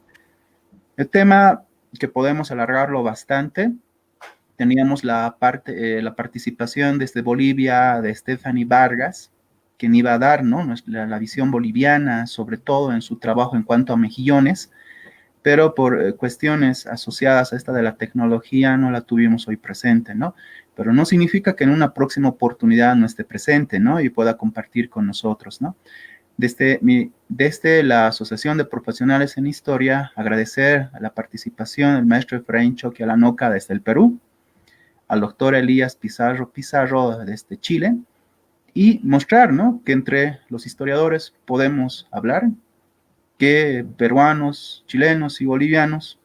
El tema que podemos alargarlo bastante. Teníamos la participación desde Bolivia de Stephanie Vargas, quien iba a dar, ¿no?, la visión boliviana, sobre todo en su trabajo en cuanto a mejillones, pero por cuestiones asociadas a esta de la tecnología no la tuvimos hoy presente, ¿no? Pero no significa que en una próxima oportunidad no esté presente, ¿no? Y pueda compartir con nosotros, ¿no? Desde la Asociación de Profesionales en Historia, agradecer a la participación del maestro Efraín Choque Alanoca desde el Perú, al doctor Elías Pizarro desde Chile, y mostrar, ¿no?, que entre los historiadores podemos hablar, que peruanos, chilenos y bolivianos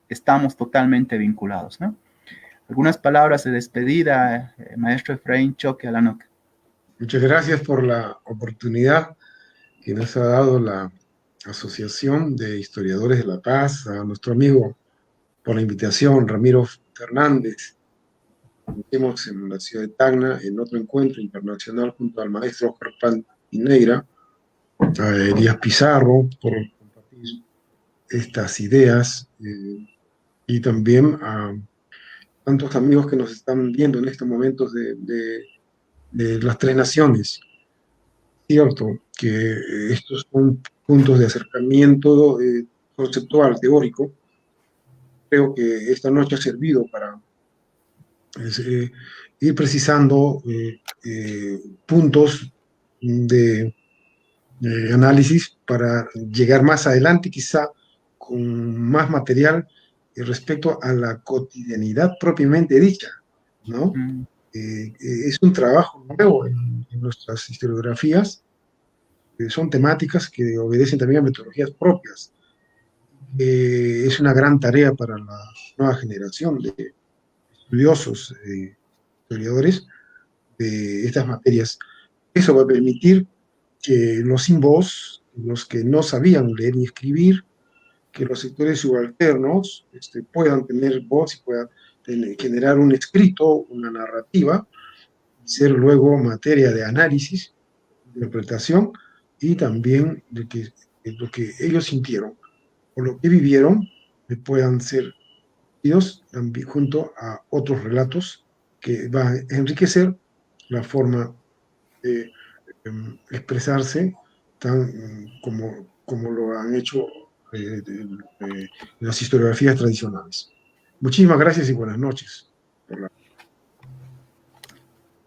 estamos totalmente vinculados, ¿no? Algunas palabras de despedida, maestro Efraín Choque Alanoca. Muchas gracias por la oportunidad que nos ha dado la Asociación de Historiadores de La Paz, a nuestro amigo por la invitación, Ramiro Fernández. Estuvimos en la ciudad de Tacna en otro encuentro internacional junto al maestro Oscar Pineira, a Elías Pizarro, por compartir estas ideas, y también a tantos amigos que nos están viendo en estos momentos de las tres naciones. Cierto que estos son puntos de acercamiento conceptual, teórico. Creo que esta noche ha servido para ir precisando puntos de análisis para llegar más adelante, quizá con más material respecto a la cotidianidad propiamente dicha, ¿no? Es un trabajo nuevo en nuestras historiografías, son temáticas que obedecen también a metodologías propias. Es una gran tarea para la nueva generación de estudiosos, historiadores de estas materias. Eso va a permitir que los sin voz, los que no sabían leer ni escribir, que los sectores subalternos puedan tener voz y puedan generar un escrito, una narrativa, ser luego materia de análisis, interpretación y también de lo que ellos sintieron o lo que vivieron puedan ser ellos también junto a otros relatos que van a enriquecer la forma de expresarse tan como lo han hecho las historiografías tradicionales. Muchísimas gracias y buenas noches.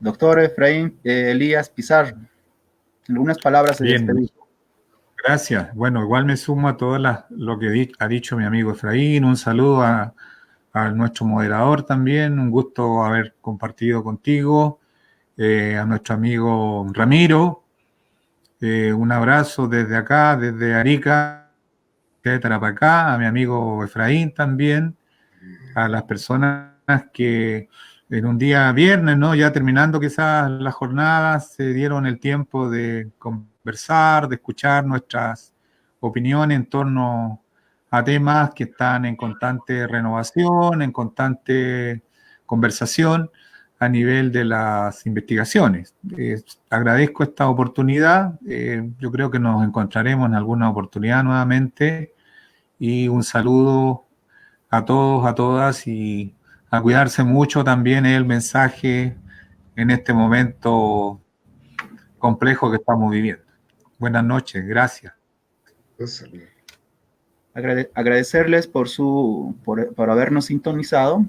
Doctor Efraín Elías Pizarro, algunas palabras de despedida. Gracias. Bueno, igual me sumo a todo lo que ha dicho mi amigo Efraín. Un saludo a nuestro moderador también. Un gusto haber compartido contigo. A nuestro amigo Ramiro. Un abrazo desde acá, desde Arica, de Tarapacá. A mi amigo Efraín también. A las personas que en un día viernes, ¿no?, ya terminando quizás la jornada, se dieron el tiempo de conversar, de escuchar nuestras opiniones en torno a temas que están en constante renovación, en constante conversación a nivel de las investigaciones. Agradezco esta oportunidad. Yo creo que nos encontraremos en alguna oportunidad nuevamente, y un saludo a todos, a todas, y a cuidarse mucho también es el mensaje en este momento complejo que estamos viviendo. Buenas noches, gracias. Agradecerles por habernos sintonizado.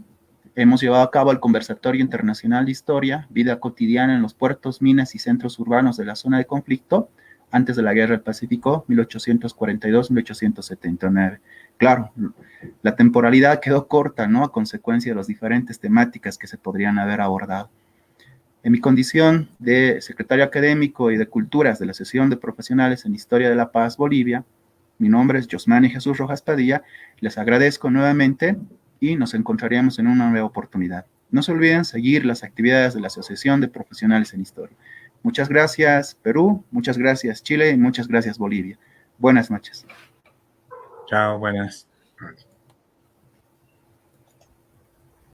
Hemos llevado a cabo el Conversatorio Internacional de Historia, Vida Cotidiana en los Puertos, Minas y Centros Urbanos de la Zona de Conflicto, antes de la Guerra del Pacífico, 1842-1879. Claro, la temporalidad quedó corta, ¿no?, a consecuencia de las diferentes temáticas que se podrían haber abordado. En mi condición de secretario académico y de Culturas de la Asociación de Profesionales en Historia de La Paz, Bolivia, mi nombre es Josmani Jesús Rojas Padilla. Les agradezco nuevamente y nos encontraremos en una nueva oportunidad. No se olviden seguir las actividades de la Asociación de Profesionales en Historia. Muchas gracias, Perú, muchas gracias, Chile, y muchas gracias, Bolivia. Buenas noches. Chao, buenas.